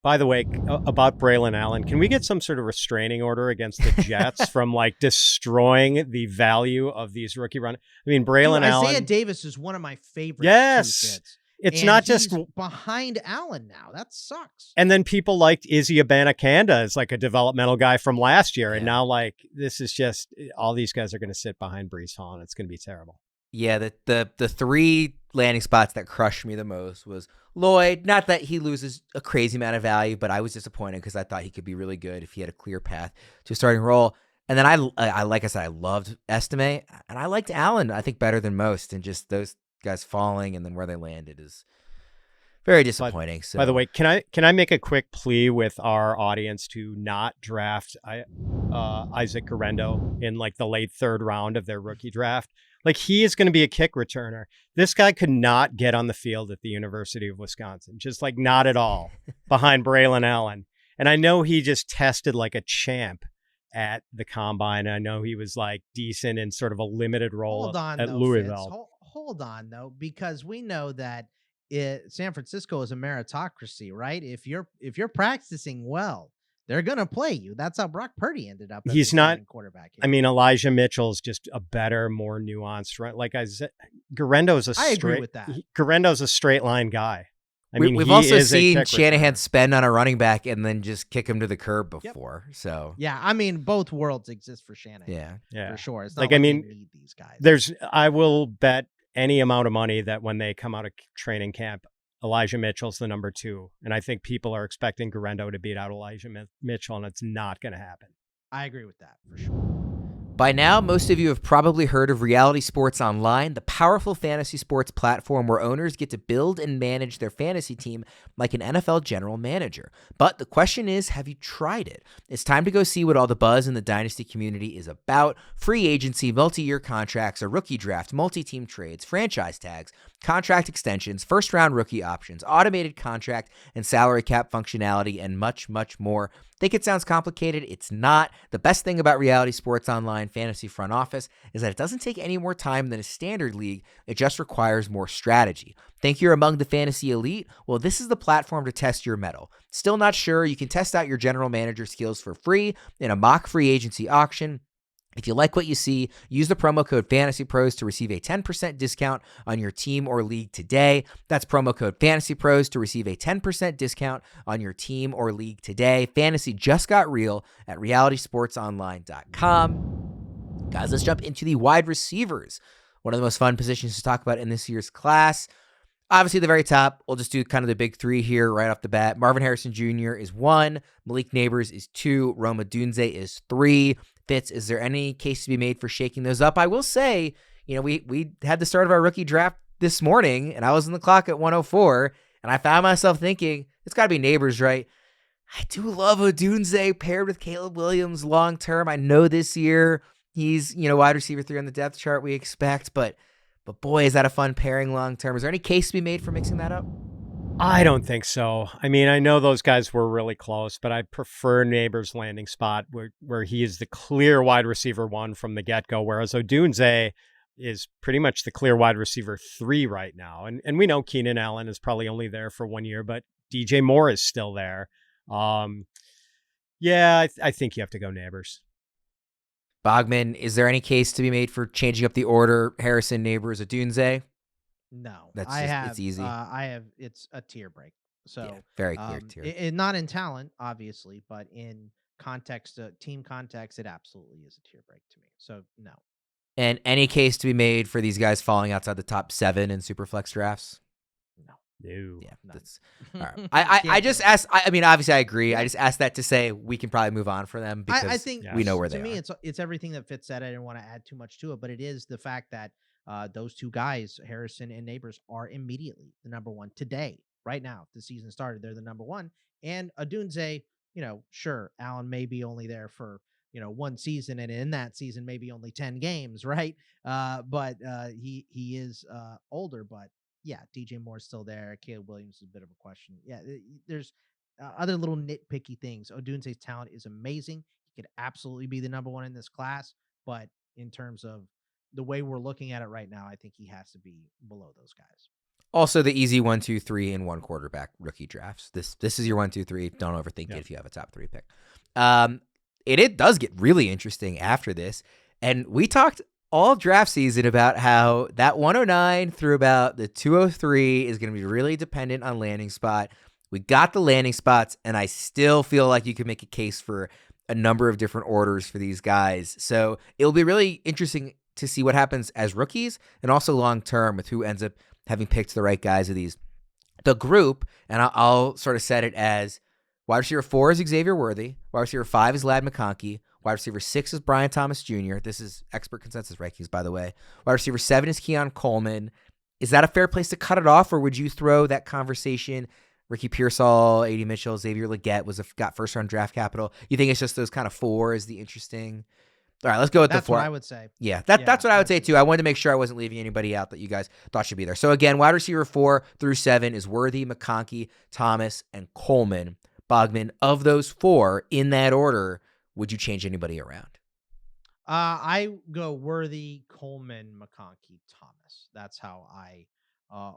S2: by the way, about Braleon Allen, can we get some sort of restraining order against the Jets from like destroying the value of these rookie run? I mean, Braleon Allen.
S3: Isaiah Davis is one of my favorites.
S2: Yes. It's and not just
S3: behind Allen now. That sucks.
S2: And then people liked Izzy Abanikanda as like a developmental guy from last year. Yeah. And now like this is just all these guys are going to sit behind Breece Hall and it's going to be terrible.
S1: Yeah, the three landing spots that crushed me the most was Lloyd. Not that he loses a crazy amount of value, but I was disappointed because I thought he could be really good if he had a clear path to a starting role. And then I like I said, I loved Estime, and I liked Allen, I think, better than most. And just those guys falling and then where they landed is very disappointing.
S2: By the way, can I make a quick plea with our audience to not draft Isaac Guerendo in like the late 3rd round of their rookie draft? Like, he is going to be a kick returner. This guy could not get on the field at the University of Wisconsin, just like not at all, behind Braleon Allen. And I know he just tested like a champ at the combine. I know he was like decent in sort of a limited role at Louisville.
S3: Hold on, though, because we know that San Francisco is a meritocracy, right? If you're practicing well, they're going to play you. That's how Brock Purdy ended up.
S2: He's not
S3: quarterback.
S2: I mean, Elijah Mitchell's just a better, more nuanced, right? Like I said, Guerendo's
S3: I agree with that.
S2: Guerendo's a straight line guy. I mean,
S1: we've also seen Shanahan spend on a running back and then just kick him to the curb before. Yep. So
S3: yeah, I mean, both worlds exist for Shanahan.
S2: Yeah,
S3: for sure. It's not like I mean, need these
S2: guys. I will bet any amount of money that when they come out of training camp, Elijah Mitchell's the number 2. And I think people are expecting Guerendo to beat out Elijah Mitchell, and it's not going to happen.
S3: I agree with that for sure.
S1: By now, most of you have probably heard of Reality Sports Online, the powerful fantasy sports platform where owners get to build and manage their fantasy team like an NFL general manager. But the question is, have you tried it? It's time to go see what all the buzz in the Dynasty community is about. Free agency, multi-year contracts, a rookie draft, multi-team trades, franchise tags, contract extensions, first-round rookie options, automated contract and salary cap functionality, and much, much more. Think it sounds complicated? It's not. The best thing about Reality Sports Online Fantasy Front Office is that it doesn't take any more time than a standard league. It just requires more strategy. Think you're among the fantasy elite? Well, this is the platform to test your mettle. Still not sure? You can test out your general manager skills for free in a mock free agency auction. If you like what you see, use the promo code FantasyPros to receive a 10% discount on your team or league today. That's promo code FantasyPros to receive a 10% discount on your team or league today. Fantasy just got real at realitysportsonline.com. Guys, let's jump into the wide receivers. One of the most fun positions to talk about in this year's class. Obviously, the very top, we'll just do kind of the big three here right off the bat. Marvin Harrison Jr. is 1, Malik Neighbors is 2, Rome Odunze is 3. Fitz, is there any case to be made for shaking those up? I will say, we had the start of our rookie draft this morning, and I was on the clock at 104, and I found myself thinking, it's got to be Neighbors, right? I do love Odunze paired with Caleb Williams long term. I know this year he's, wide receiver 3 on the depth chart we expect, but boy, is that a fun pairing long term. Is there any case to be made for mixing that up?
S2: I don't think so. I mean, I know those guys were really close, but I prefer Neighbors' landing spot where he is the clear wide receiver 1 from the get-go, whereas Odunze is pretty much the clear wide receiver 3 right now. And we know Keenan Allen is probably only there for 1 year, but DJ Moore is still there. I think you have to go Neighbors.
S1: Bogman, is there any case to be made for changing up the order? Harrison, Neighbors, Odunze?
S3: No,
S1: it's easy.
S3: It's a tier break. So
S1: yeah, very clear tier.
S3: Not in talent, obviously, but in context, team context, it absolutely is a tier break to me. So no.
S1: And any case to be made for these guys falling outside the top 7 in Superflex drafts?
S3: No.
S1: Yeah, that's all right. I just asked. I mean, obviously, I agree. Yeah. I just asked that to say we can probably move on for them because I think we know where they are.
S3: To me, it's everything that Fitz said. I didn't want to add too much to it, but it is the fact that those two guys, Harrison and Neighbors, are immediately the number 1 today, right now. If the season started, they're the number 1. And Odunze, sure, Allen may be only there for 1 season, and in that season maybe only 10 games, right? But he is older, but yeah, DJ Moore's still there. Caleb Williams is a bit of a question. Yeah, there's other little nitpicky things. Odunze's talent is amazing. He could absolutely be the number 1 in this class, but in terms of the way we're looking at it right now, I think he has to be below those guys.
S1: Also, the easy 1, 2, 3 and 1 quarterback rookie drafts. This is your 1, 2, 3. Don't overthink it if you have a top 3 pick. It does get really interesting after this, and we talked all draft season about how that 109 through about the 203 is going to be really dependent on landing spot. We got the landing spots, and I still feel like you could make a case for a number of different orders for these guys. So it'll be really interesting to see what happens as rookies and also long-term with who ends up having picked the right guys of these. The group, and I'll sort of set it as wide receiver 4 is Xavier Worthy, wide receiver 5 is Ladd McConkey, wide receiver 6 is Brian Thomas Jr. This is expert consensus rankings, by the way. Wide receiver 7 is Keon Coleman. Is that a fair place to cut it off, or would you throw that conversation? Ricky Pearsall, A.D. Mitchell, Xavier Legette got first-round draft capital. You think it's just those kind of 4 is the interesting? All right, let's go with the 4.
S3: That's what I would say.
S1: Yeah, that's what I would say too. I wanted to make sure I wasn't leaving anybody out that you guys thought should be there. So again, wide receiver 4 through 7 is Worthy, McConkey, Thomas, and Coleman. Bogman, of those 4 in that order, would you change anybody around?
S3: I go Worthy, Coleman, McConkey, Thomas. That's how I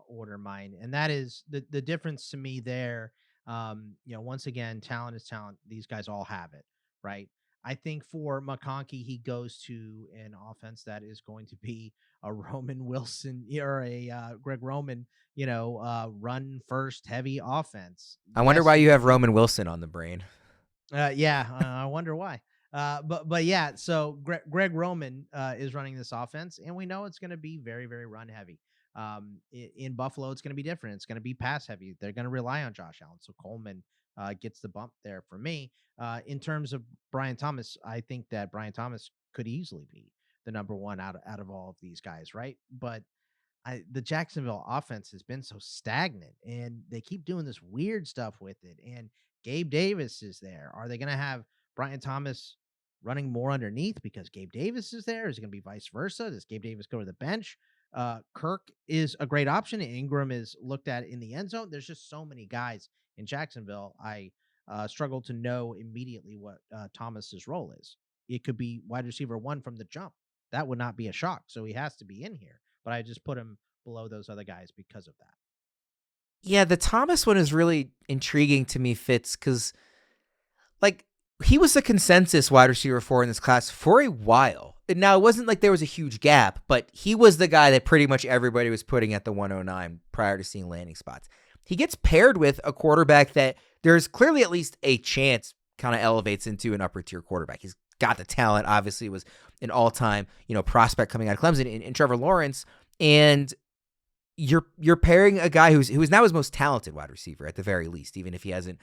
S3: order mine, and that is the difference to me there. Once again, talent is talent. These guys all have it, right? I think for McConkey, he goes to an offense that is going to be a Roman Wilson or a Greg Roman, run first heavy offense.
S1: I wonder why you have Roman Wilson on the brain.
S3: I wonder why. But yeah, so Greg Roman is running this offense, and we know it's going to be very, very run heavy. In Buffalo, it's going to be different. It's going to be pass heavy. They're going to rely on Josh Allen. So Coleman gets the bump there for me. In terms of Brian Thomas, I think that Brian Thomas could easily be the number one out of all of these guys, right? But the Jacksonville offense has been so stagnant, and they keep doing this weird stuff with it. And Gabe Davis is there. Are they going to have Brian Thomas running more underneath because Gabe Davis is there? Is it going to be vice versa? Does Gabe Davis go to the bench? Kirk is a great option. Ingram is looked at in the end zone. There's just so many guys in Jacksonville. I struggle to know immediately what Thomas's role is. It could be wide receiver 1 from the jump. That would not be a shock. So he has to be in here. But I just put him below those other guys because of that.
S1: Yeah, the Thomas one is really intriguing to me, Fitz, because like he was the consensus wide receiver 4 in this class for a while. And now it wasn't like there was a huge gap, but he was the guy that pretty much everybody was putting at the 109 prior to seeing landing spots. He gets paired with a quarterback that there's clearly at least a chance kind of elevates into an upper tier quarterback. He's got the talent, obviously was an all-time, prospect coming out of Clemson in Trevor Lawrence. And you're pairing a guy who is now his most talented wide receiver at the very least, even if he hasn't,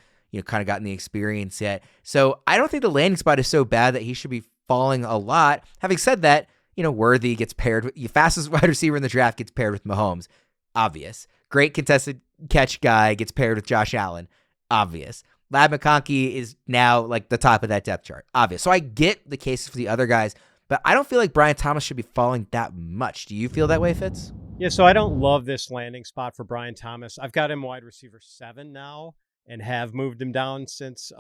S1: kind of gotten the experience yet. So I don't think the landing spot is so bad that he should be falling a lot. Having said that, Worthy gets paired with the fastest wide receiver in the draft gets paired with Mahomes. Obvious. Great contested catch guy gets paired with Josh Allen. Obvious. Lad McConkey is now like the top of that depth chart. Obvious. So I get the cases for the other guys, but I don't feel like Brian Thomas should be falling that much. Do you feel that way, Fitz?
S2: Yeah, so I don't love this landing spot for Brian Thomas. I've got him wide receiver 7 now and have moved him down since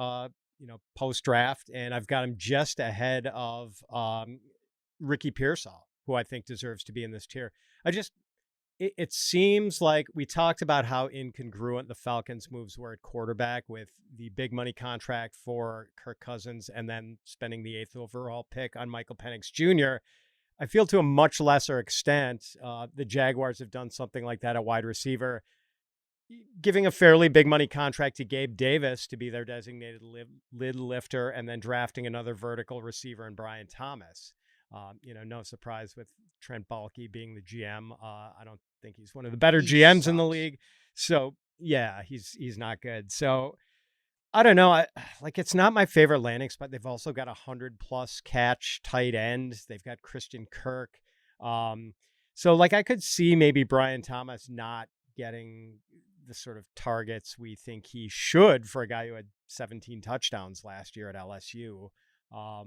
S2: post-draft, and I've got him just ahead of Ricky Pearsall, who I think deserves to be in this tier. It seems like we talked about how incongruent the Falcons' moves were at quarterback with the big money contract for Kirk Cousins and then spending the 8th overall pick on Micheal Penix Jr. I feel to a much lesser extent, the Jaguars have done something like that at wide receiver, giving a fairly big money contract to Gabe Davis to be their designated lid lifter and then drafting another vertical receiver in Brian Thomas. No surprise with Trent Baalke being the GM. I don't think he's one of the better GMs in the league. So yeah, he's not good. So I don't know. It's not my favorite landing spot. They've also got 100+ catch tight end. They've got Christian Kirk. So I could see maybe Brian Thomas not getting the sort of targets we think he should for a guy who had 17 touchdowns last year at LSU. I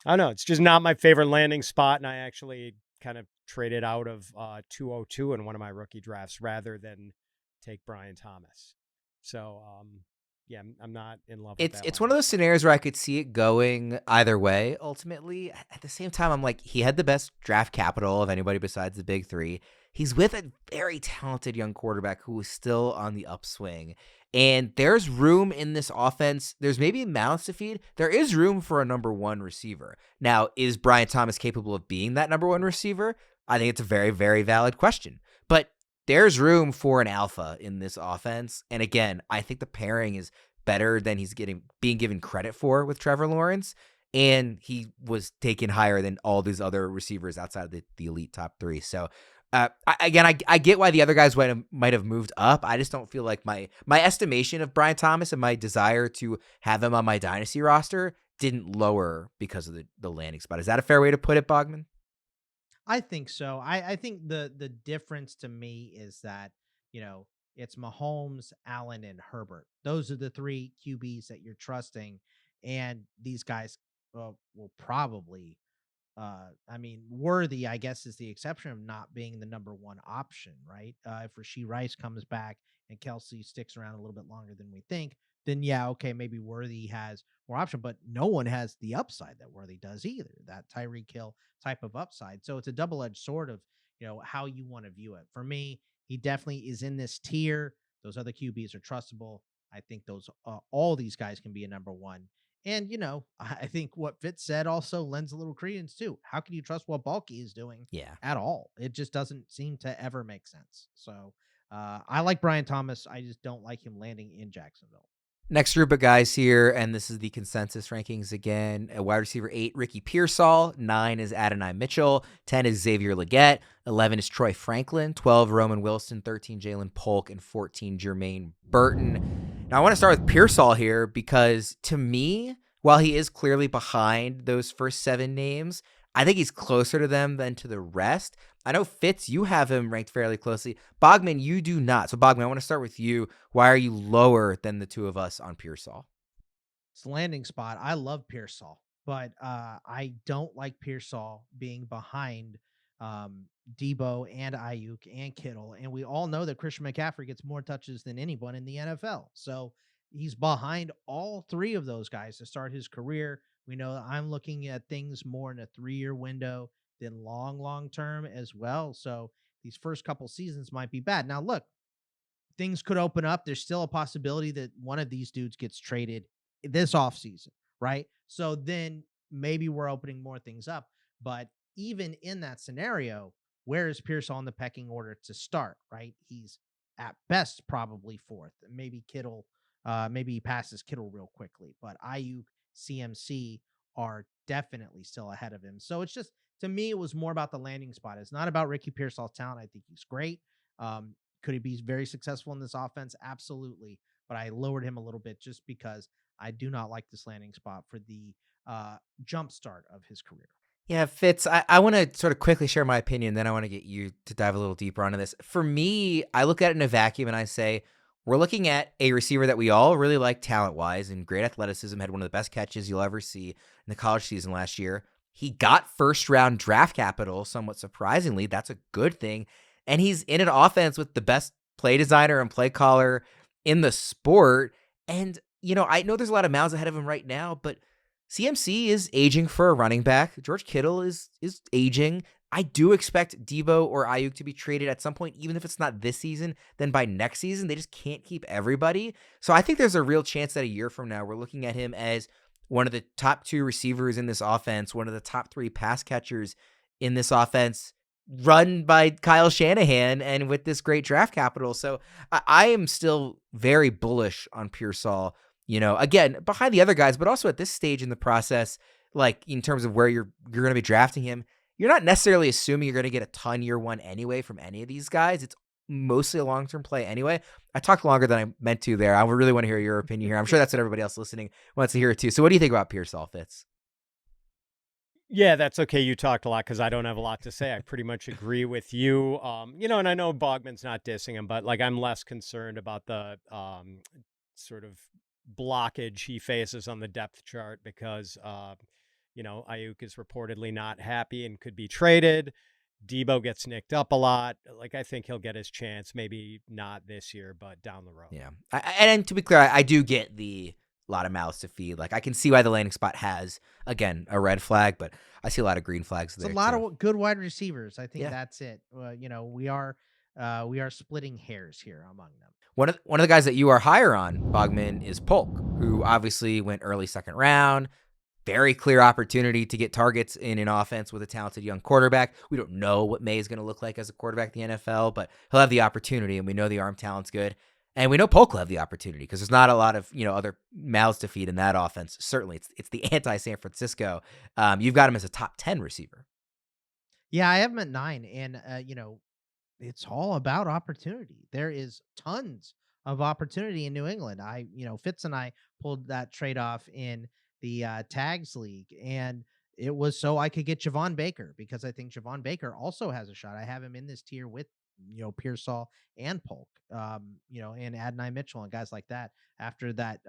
S2: don't know. It's just not my favorite landing spot, and I actually kind of traded out of 202 in one of my rookie drafts rather than take Brian Thomas. So, yeah, I'm not in love with that.
S1: It's one of those scenarios where I could see it going either way, ultimately. At the same time, I'm like, he had the best draft capital of anybody besides the big three. He's with a very talented young quarterback who is still on the upswing. And there's room in this offense. There's maybe mouths to feed. There is room for a number 1 receiver. Now, is Brian Thomas capable of being that number 1 receiver? I think it's a very, very valid question. But there's room for an alpha in this offense. And again, I think the pairing is better than he's being given credit for with Trevor Lawrence. And he was taken higher than all these other receivers outside of the elite top 3. So I get why the other guys might have moved up. I just don't feel like my estimation of Brian Thomas and my desire to have him on my dynasty roster didn't lower because of the landing spot. Is that a fair way to put it, Bogman?
S3: I think so. I think the difference to me is that, it's Mahomes, Allen, and Herbert. Those are the 3 QBs that you're trusting. And these guys will probably, Worthy, I guess, is the exception of not being the number 1 option, right? If Rashee Rice comes back and Kelsey sticks around a little bit longer than we think, then yeah, okay, maybe Worthy has more option, but no one has the upside that Worthy does either, that Tyreek Hill type of upside. So it's a double-edged sword of, how you want to view it. For me, he definitely is in this tier. Those other QBs are trustable. I think all these guys can be a number 1. And, I think what Fitz said also lends a little credence too. How can you trust what Baalke is doing at all? It just doesn't seem to ever make sense. So I like Brian Thomas. I just don't like him landing in Jacksonville.
S1: Next group of guys here, and this is the consensus rankings again. Wide receiver 8, Ricky Pearsall. 9 is Adonai Mitchell. 10 is Xavier Legette. 11 is Troy Franklin. 12, Roman Wilson. 13, Jalen Polk. And 14, Jermain Burton. Now I want to start with Pearsall here because to me, while he is clearly behind those first 7 names, I think he's closer to them than to the rest. I know Fitz, you have him ranked fairly closely. Bogman, you do not. So Bogman, I want to start with you. Why are you lower than the two of us on Pearsall?
S3: It's landing spot. I love Pearsall, but I don't like Pearsall being behind Debo and Ayuk and Kittle. And we all know that Christian McCaffrey gets more touches than anyone in the NFL. So he's behind all 3 of those guys to start his career. We know that I'm looking at things more in a 3-year window than long term as well. So these first couple seasons might be bad. Now, look, things could open up. There's still a possibility that one of these dudes gets traded this offseason, right? So then maybe we're opening more things up. But even in that scenario, where is Pearsall on the pecking order to start, right? He's at best probably 4th. Maybe Kittle, maybe he passes Kittle real quickly. But Ayuk, CMC are definitely still ahead of him. So it's just, to me, it was more about the landing spot. It's not about Ricky Pearsall's talent. I think he's great. Could he be very successful in this offense? Absolutely. But I lowered him a little bit just because I do not like this landing spot for the jump start of his career.
S1: Yeah, Fitz, I want to sort of quickly share my opinion, then I want to get you to dive a little deeper onto this. For me, I look at it in a vacuum and I say, we're looking at a receiver that we all really like talent-wise and great athleticism, had one of the best catches you'll ever see in the college season last year. He got first-round draft capital, somewhat surprisingly. That's a good thing. And he's in an offense with the best play designer and play caller in the sport. And, I know there's a lot of mouths ahead of him right now, but CMC is aging for a running back. George Kittle is aging. I do expect Debo or Ayuk to be traded at some point, even if it's not this season, then by next season. They just can't keep everybody. So I think there's a real chance that a year from now, we're looking at him as one of the top 2 receivers in this offense, one of the top 3 pass catchers in this offense, run by Kyle Shanahan and with this great draft capital. So I am still very bullish on Pearsall, again, behind the other guys, but also at this stage in the process, like in terms of where you're going to be drafting him, you're not necessarily assuming you're going to get a ton year 1 anyway from any of these guys. It's mostly a long-term play anyway. I talked longer than I meant to there. I really want to hear your opinion here. I'm sure that's what everybody else listening wants to hear it too. So what do you think about Pearsall, Fitz?
S2: Yeah, that's okay. You talked a lot because I don't have a lot to say. I pretty much agree with you. And I know Bogman's not dissing him, but I'm less concerned about the sort of blockage he faces on the depth chart because, Ayuk is reportedly not happy and could be traded. Debo gets nicked up a lot. I think he'll get his chance, maybe not this year, but down the road.
S1: Yeah. And to be clear, I do get the lot of mouths to feed. I can see why the landing spot has, again, a red flag, but I see a lot of green flags there.
S3: It's a lot of good wide receivers. I think that's it. We are splitting hairs here among them.
S1: One of the guys that you are higher on, Bogman, is Polk, who obviously went early second round. Very clear opportunity to get targets in an offense with a talented young quarterback. We don't know what Maye is going to look like as a quarterback in the NFL, but he'll have the opportunity, and we know the arm talent's good. And we know Polk will have the opportunity because there's not a lot of other mouths to feed in that offense. Certainly, it's the anti-San Francisco. You've got him as a top 10 receiver.
S3: Yeah, I have him at 9, and it's all about opportunity. There is tons of opportunity in New England. Fitz and I pulled that trade off in the Tags League, and it was so I could get Javon Baker because I think Javon Baker also has a shot. I have him in this tier with Pearsall and Polk, and Adonai Mitchell and guys like that. After that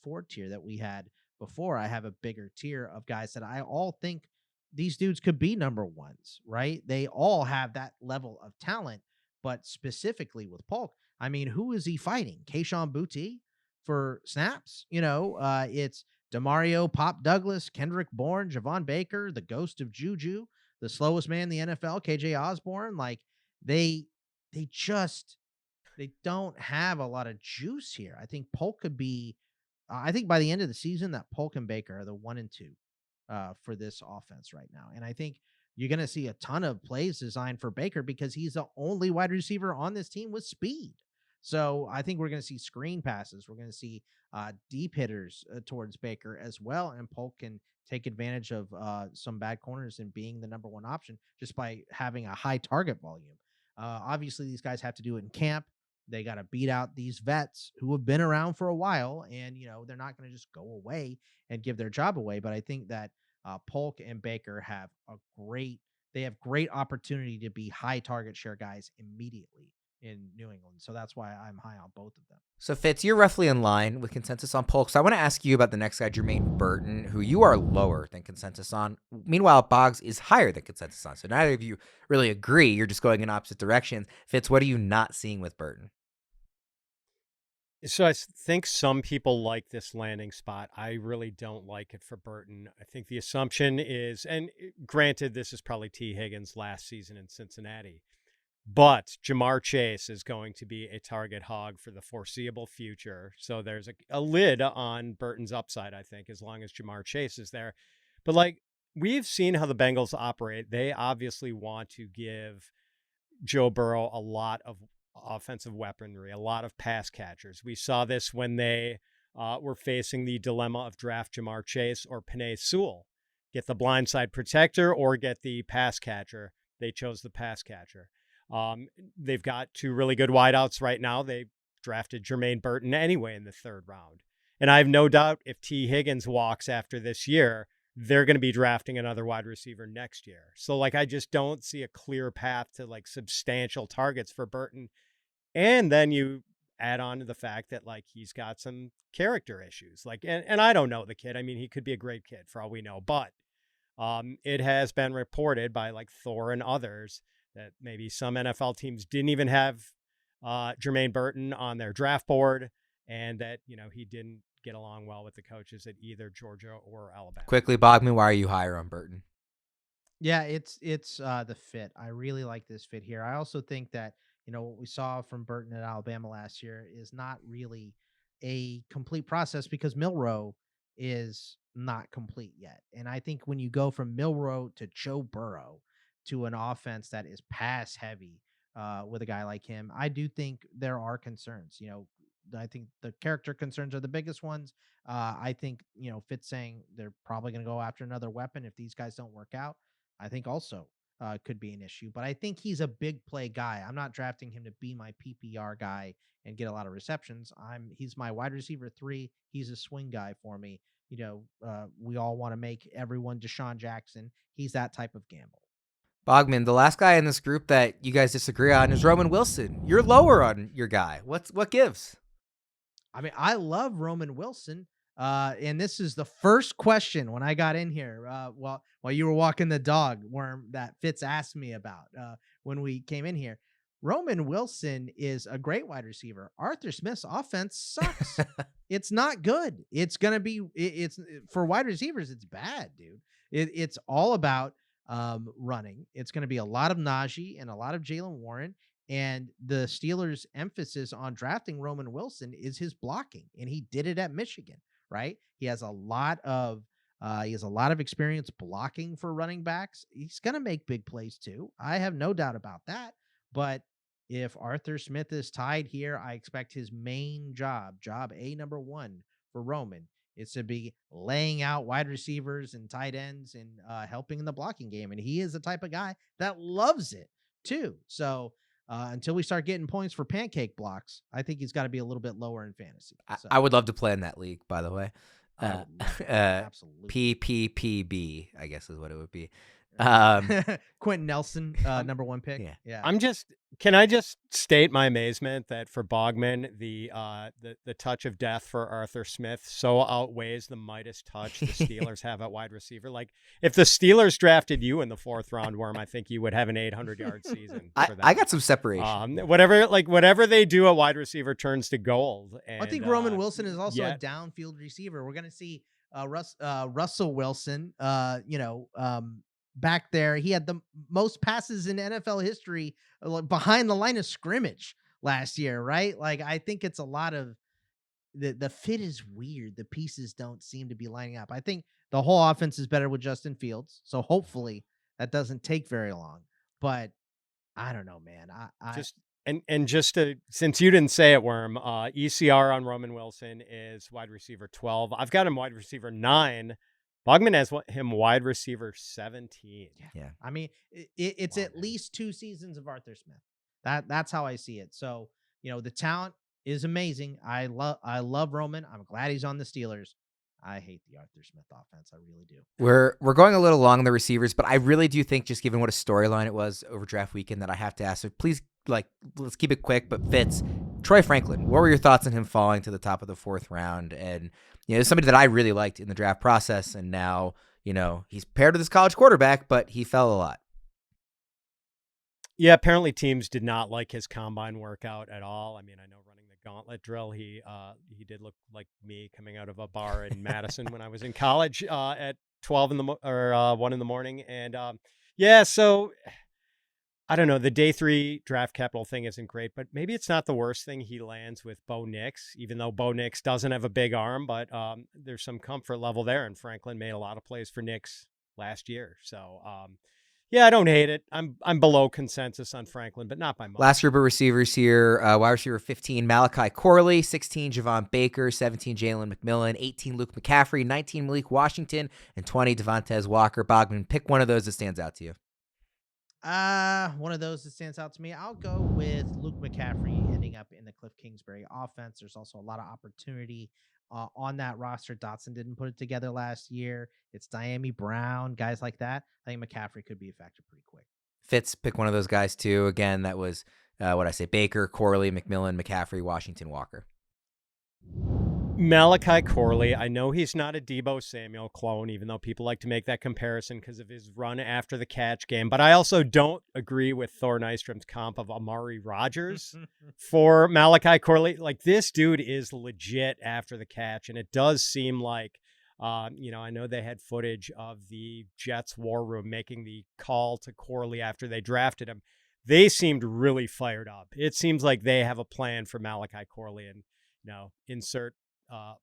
S3: 4 tier that we had before, I have a bigger tier of guys that I all think these dudes could be number 1s, right? They all have that level of talent, but specifically with Polk, who is he fighting? Kayshon Boutte for snaps? It's Demario Pop Douglas, Kendrick Bourne, Javon Baker, the ghost of Juju, the slowest man in the NFL, KJ Osborne. They don't have a lot of juice here. I think Polk could be, I think by the end of the season that Polk and Baker are the 1 and 2 for this offense right now. And I think you're going to see a ton of plays designed for Baker because he's the only wide receiver on this team with speed. So I think we're going to see screen passes. We're going to see deep hitters towards Baker as well. And Polk can take advantage of some bad corners and being the number 1 option just by having a high target volume. Obviously, these guys have to do it in camp. They got to beat out these vets who have been around for a while, and they're not going to just go away and give their job away. But I think that Polk and Baker have great opportunity to be high target share guys immediately in New England. So that's why I'm high on both of them.
S1: So Fitz, you're roughly in line with consensus on Polk. So I want to ask you about the next guy, Jermain Burton, who you are lower than consensus on. Meanwhile, Boggs is higher than consensus on. So neither of you really agree. You're just going in opposite directions. Fitz, what are you not seeing with Burton?
S2: So I think some people like this landing spot. I really don't like it for Burton. I think the assumption is, and granted, this is probably T. Higgins' last season in Cincinnati, but Jamar Chase is going to be a target hog for the foreseeable future. So there's a lid on Burton's upside, I think, as long as Jamar Chase is there. But like, we've seen how the Bengals operate. They obviously want to give Joe Burrow a lot of offensive weaponry, a lot of pass catchers. We saw this when they were facing the dilemma of draft Jamar Chase or Penei Sewell. Get the blindside protector or get the pass catcher. They chose the pass catcher. They've got two really good wideouts right now. They drafted Jermain Burton anyway in the 3rd round. And I have no doubt if T. Higgins walks after this year, they're going to be drafting another wide receiver next year. So like, I just don't see a clear path to like substantial targets for Burton. And then you add on to the fact that like, he's got some character issues. Like, and I don't know the kid. I mean, he could be a great kid for all we know, but it has been reported by like Thor and others that maybe some NFL teams didn't even have Jermain Burton on their draft board, and that, he didn't get along well with the coaches at either Georgia or Alabama.
S1: Quickly, Bogman, why are you higher on Burton?
S3: Yeah, it's the fit. I really like this fit here. I also think that, what we saw from Burton at Alabama last year is not really a complete process because Milroe is not complete yet. And I think when you go from Milroe to Joe Burrow to an offense that is pass heavy with a guy like him, I do think there are concerns. I think the character concerns are the biggest ones. I think, Fitz saying they're probably going to go after another weapon if these guys don't work out. I think also could be an issue, but I think he's a big play guy. I'm not drafting him to be my PPR guy and get a lot of receptions. He's my wide receiver 3. He's a swing guy for me. We all want to make everyone Deshaun Jackson. He's that type of gamble.
S1: Bogman, the last guy in this group that you guys disagree on is Roman Wilson. You're lower on your guy. What gives?
S3: I mean, I love Roman Wilson. And this is the first question when I got in here, while you were walking the dog, Worm, that Fitz asked me about when we came in here. Roman Wilson is a great wide receiver. Arthur Smith's offense sucks. It's not good. It's going to be, it's for wide receivers, it's bad, dude. It's all about running. It's going to be a lot of Najee and a lot of Jaylen Warren. And the Steelers' emphasis on drafting Roman Wilson is his blocking. And he did it at Michigan. Right? He has a lot of experience blocking for running backs. He's going to make big plays too. I have no doubt about that. But if Arthur Smith is tied here, I expect his main job A number 1 for Roman, is to be laying out wide receivers and tight ends and helping in the blocking game. And he is the type of guy that loves it too. So until we start getting points for pancake blocks, I think he's got to be a little bit lower in fantasy. So.
S1: I would love to play in that league, by the way.
S3: Absolutely.
S1: PPPB, I guess is what it would be.
S3: Quentin Nelson, number 1 pick. Yeah.
S2: Can I just state my amazement that for Bogman, the touch of death for Arthur Smith so outweighs the Midas touch the Steelers have at wide receiver. Like, if the Steelers drafted you in the 4th round, Worm, I think you would have an 800-yard season. For that.
S1: I got some separation.
S2: Whatever they do at wide receiver turns to gold. And,
S3: I think Roman Wilson is also a downfield receiver. We're going to see Russell Wilson, back there. He had the most passes in NFL history behind the line of scrimmage last year, right? Like, I think it's a lot of the fit is weird. The pieces don't seem to be lining up. I think the whole offense is better with Justin Fields. So hopefully that doesn't take very long, but I don't know, man.
S2: Since you didn't say it, Worm, ECR on Roman Wilson is wide receiver 12. I've got him wide receiver 9. Bogman has him wide receiver 17.
S1: Yeah.
S3: I mean, it's at least 2 seasons of Arthur Smith. That's how I see it. So the talent is amazing. I love Roman. I'm glad he's on the Steelers. I hate the Arthur Smith offense. I really do.
S1: We're going a little long on the receivers, but I really do think, just given what a storyline it was over draft weekend, that I have to ask. So please, let's keep it quick. But Fitz, Troy Franklin, what were your thoughts on him falling to the top of the 4th round? And somebody that I really liked in the draft process, and now he's paired with his college quarterback, but he fell a lot.
S2: Yeah, apparently teams did not like his combine workout at all. I mean, I know running the gauntlet drill, he did look like me coming out of a bar in Madison when I was in college at 1 in the morning. And so I don't know. The day 3 draft capital thing isn't great, but maybe it's not the worst thing he lands with Bo Nix, even though Bo Nix doesn't have a big arm, but there's some comfort level there. And Franklin made a lot of plays for Nix last year. So, yeah, I don't hate it. I'm below consensus on Franklin, but not by much.
S1: Last group of receivers here, wide receiver 15, Malachi Corley, 16, Javon Baker, 17, Jalen McMillan, 18, Luke McCaffrey, 19, Malik Washington, and 20, Devontae Walker. Bogman, pick one of those that stands out to you.
S3: One of those that stands out to me, I'll go with Luke McCaffrey ending up in the Cliff Kingsbury offense. There's also a lot of opportunity on that roster. Dotson didn't put it together last year. It's Diami Brown, guys like that. I think McCaffrey could be a factor pretty quick.
S1: Fitz, pick one of those guys too. Again, that was Baker, Corley, McMillan, McCaffrey, Washington, Walker.
S2: Malachi Corley, I know he's not a Deebo Samuel clone, even though people like to make that comparison because of his run after the catch game. But I also don't agree with Thor Nystrom's comp of Amari Rodgers for Malachi Corley. Like, this dude is legit after the catch, and it does seem like, I know they had footage of the Jets war room making the call to Corley after they drafted him. They seemed really fired up. It seems like they have a plan for Malachi Corley, and insert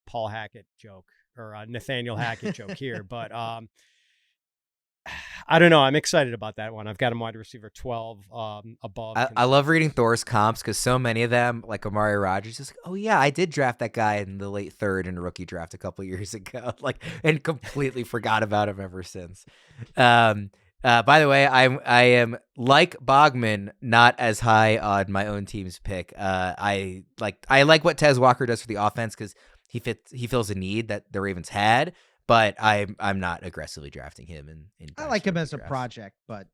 S2: Paul Hackett joke or Nathaniel Hackett joke here, but I don't know. I'm excited about that one. I've got him wide receiver 12 above.
S1: I love reading Thor's comps because so many of them, like Amari Rodgers, is like, oh yeah, I did draft that guy in the late 3rd in a rookie draft a couple years ago, and completely forgot about him ever since. By the way, I am like Bogman, not as high on my own team's pick. I like what Tez Walker does for the offense because he fills a need that the Ravens had, but I'm not aggressively drafting him in
S3: I like him as a project, but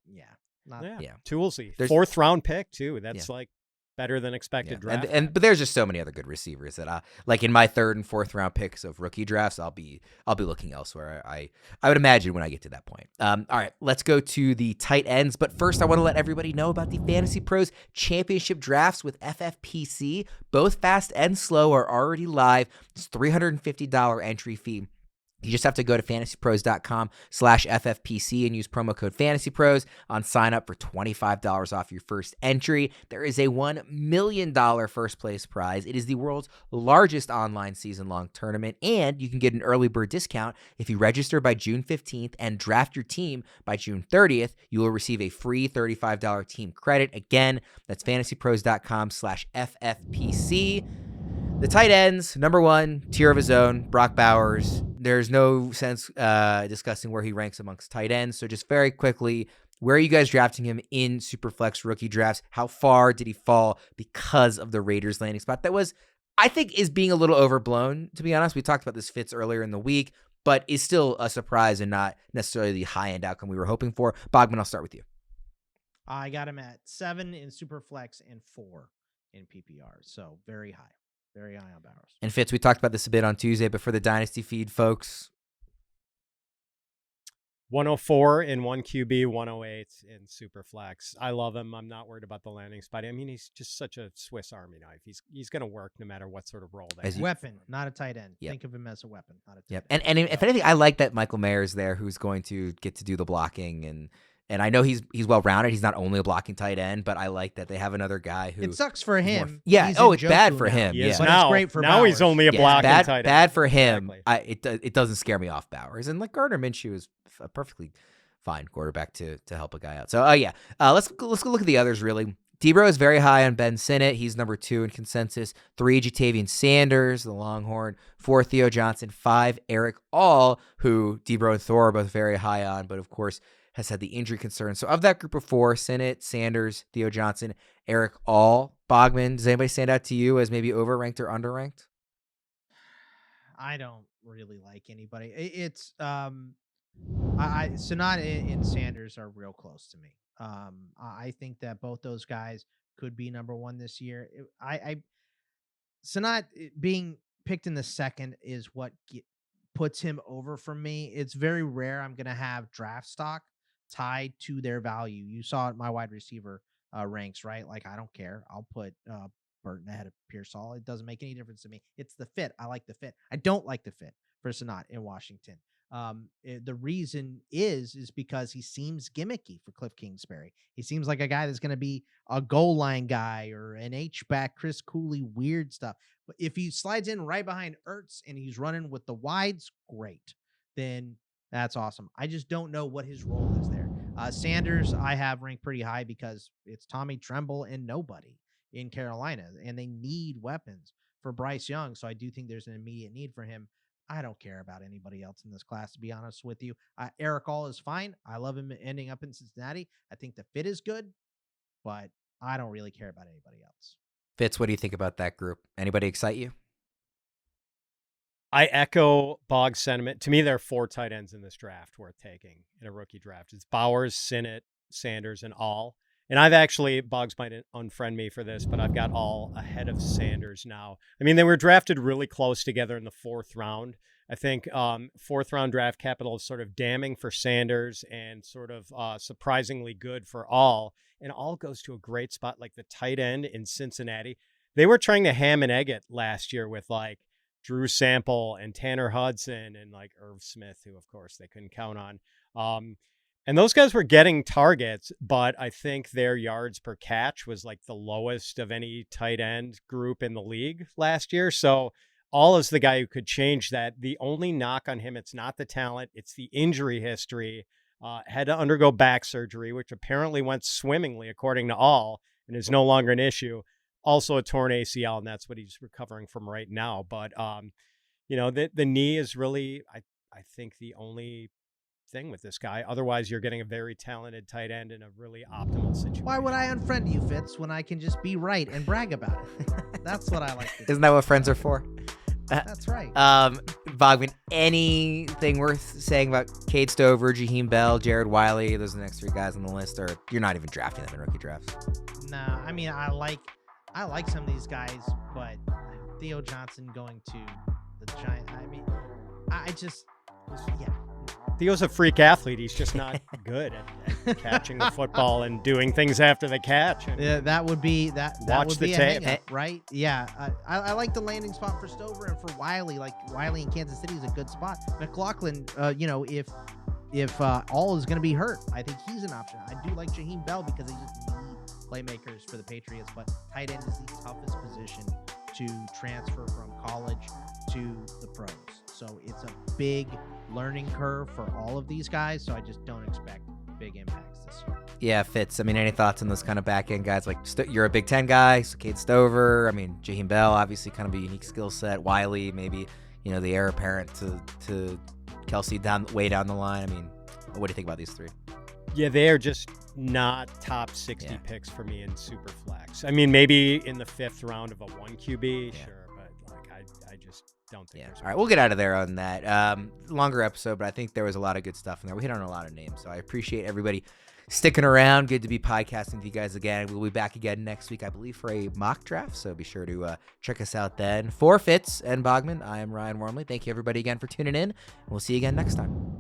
S2: toolsy. 4th round pick too. That's better than expected draft.
S1: But there's just so many other good receivers that like in my 3rd and 4th round picks of rookie drafts, I'll be looking elsewhere. I would imagine when I get to that point. All right, let's go to the tight ends. But first, I want to let everybody know about the Fantasy Pros Championship drafts with FFPC. Both fast and slow are already live. It's $350 entry fee. You just have to go to fantasypros.com/FFPC and use promo code FantasyPros on sign up for $25 off your first entry. There is a $1 million first place prize. It is the world's largest online season-long tournament, and you can get an early bird discount if you register by June 15th and draft your team by June 30th. You will receive a free $35 team credit. Again, that's fantasypros.com/FFPC. The tight ends, number 1, tier of his own, Brock Bowers. There's no sense discussing where he ranks amongst tight ends. So just very quickly, where are you guys drafting him in Superflex rookie drafts? How far did he fall because of the Raiders landing spot? That was, I think, is being a little overblown, to be honest. We talked about this Fitz earlier in the week, but is still a surprise and not necessarily the high-end outcome we were hoping for. Bogman, I'll start with you.
S3: I got him at 7 in Superflex and 4 in PPR. So very high. Very high on Bowers.
S1: And Fitz, we talked about this a bit on Tuesday, but for the Dynasty feed, folks.
S2: 104 in 1 QB, 108 in Superflex. I love him. I'm not worried about the landing spot. I mean, he's just such a Swiss Army knife. He's going to work no matter what sort of role they have.
S3: Weapon, not a tight end. Yep. Think of him as a weapon, not a tight
S1: end. And if anything, I like that Michael Mayer's there, who's going to get to do the blocking and I know he's well-rounded. He's not only a blocking tight end, but I like that they have it sucks who...
S3: It sucks for him.
S1: It's bad for him.
S2: Yeah.
S3: But it's great for
S2: now
S3: Bowers.
S2: He's only a blocking tight end.
S1: Bad for him. Exactly. It doesn't scare me off Bowers. And like Gardner Minshew is a perfectly fine quarterback to help a guy out. So, let's look at the others, really. Debro is very high on Ben Sinnott. He's number 2 in consensus. 3, Jatavian Sanders, the Longhorn. 4, Theo Johnson. 5, Erick All, who Debro and Thor are both very high on, but of course has had the injury concern. So of that group of 4, Sinnott, Sanders, Theo Johnson, Erick All, Bogman, does anybody stand out to you as maybe overranked or underranked?
S3: I don't really like anybody. It's Sinnott and Sanders are real close to me. I think that both those guys could be number one this year. Sinnott being picked in the second is what puts him over for me. It's very rare I'm going to have draft stock tied to their value. You saw it in my wide receiver ranks, right? Like, I don't care. I'll put Burton ahead of Pearsall. It doesn't make any difference to me. It's the fit. I like the fit. I don't like the fit for Sinnott in Washington. The reason is because he seems gimmicky for Cliff Kingsbury. He seems like a guy that's going to be a goal line guy or an H-back, Chris Cooley, weird stuff. But if he slides in right behind Ertz and he's running with the wides, great. Then that's awesome. I just don't know what his role is there. Sanders, I have ranked pretty high because it's Tommy Tremble and nobody in Carolina, and they need weapons for Bryce Young. So I do think there's an immediate need for him. I don't care about anybody else in this class, to be honest with you. Erick All is fine. I love him ending up in Cincinnati. I think the fit is good, but I don't really care about anybody else.
S1: Fitz, what do you think about that group? Anybody excite you?
S2: I echo Bog's sentiment. To me, there are 4 tight ends in this draft worth taking in a rookie draft. It's Bowers, Sinnott, Sanders, and All. And I've actually, Boggs might unfriend me for this, but I've got All ahead of Sanders now. I mean, they were drafted really close together in the 4th round. I think 4th round draft capital is sort of damning for Sanders and sort of surprisingly good for All. And All goes to a great spot, like the tight end in Cincinnati. They were trying to ham and egg it last year with like Drew Sample and Tanner Hudson and like Irv Smith, who of course they couldn't count on. And those guys were getting targets, but I think their yards per catch was like the lowest of any tight end group in the league last year. So All is the guy who could change that. The only knock on him, it's not the talent, it's the injury history. Had to undergo back surgery, which apparently went swimmingly according to All and is no longer an issue. Also a torn ACL, and that's what he's recovering from right now. But, the knee is really, I think, the only thing with this guy. Otherwise, you're getting a very talented tight end in a really optimal situation.
S3: Why would I unfriend you, Fitz, when I can just be right and brag about it? That's what I like to do.
S1: Isn't that what friends are for?
S3: That's right.
S1: Bogman, anything worth saying about Cade Stover, Jaheim Bell, Jared Wiley? Those are the next 3 guys on the list, or you're not even drafting them in rookie drafts?
S3: Nah, I mean, I like some of these guys, but Theo Johnson going to the Giants. I mean, yeah.
S2: Theo's a freak athlete. He's just not good at catching the football and doing things after the catch.
S3: Yeah, that would be that.
S2: Watch
S3: would
S2: the
S3: be
S2: tape,
S3: a hang-up, right? Yeah, I like the landing spot for Stover and for Wiley. Like Wiley in Kansas City is a good spot. McLaughlin, if All is going to be hurt, I think he's an option. I do like Jaheim Bell because they just need playmakers for the Patriots, but tight end is the toughest position to transfer from college to the pros. So it's a big learning curve for all of these guys. So I just don't expect big impacts this year.
S1: Yeah, Fitz. I mean, any thoughts on those kind of back end guys? Like you're a Big Ten guy, so Cade Stover. I mean, Jaheim Bell, obviously kind of a unique skill set. Wiley, maybe, the heir apparent to Kelsey way down the line. I mean, what do you think about these 3?
S2: Yeah, they are just not top 60 picks for me in Superflex. I mean, maybe in the 5th round of a 1 QB, sure, but like I just don't think there's.
S1: All right, we'll get out of there on that. Longer episode, but I think there was a lot of good stuff in there. We hit on a lot of names, so I appreciate everybody sticking around. Good to be podcasting with you guys again. We'll be back again next week, I believe, for a mock draft, so be sure to check us out then. For Fitz and Bogman, I am Ryan Wormeli. Thank you, everybody, again for tuning in, and we'll see you again next time.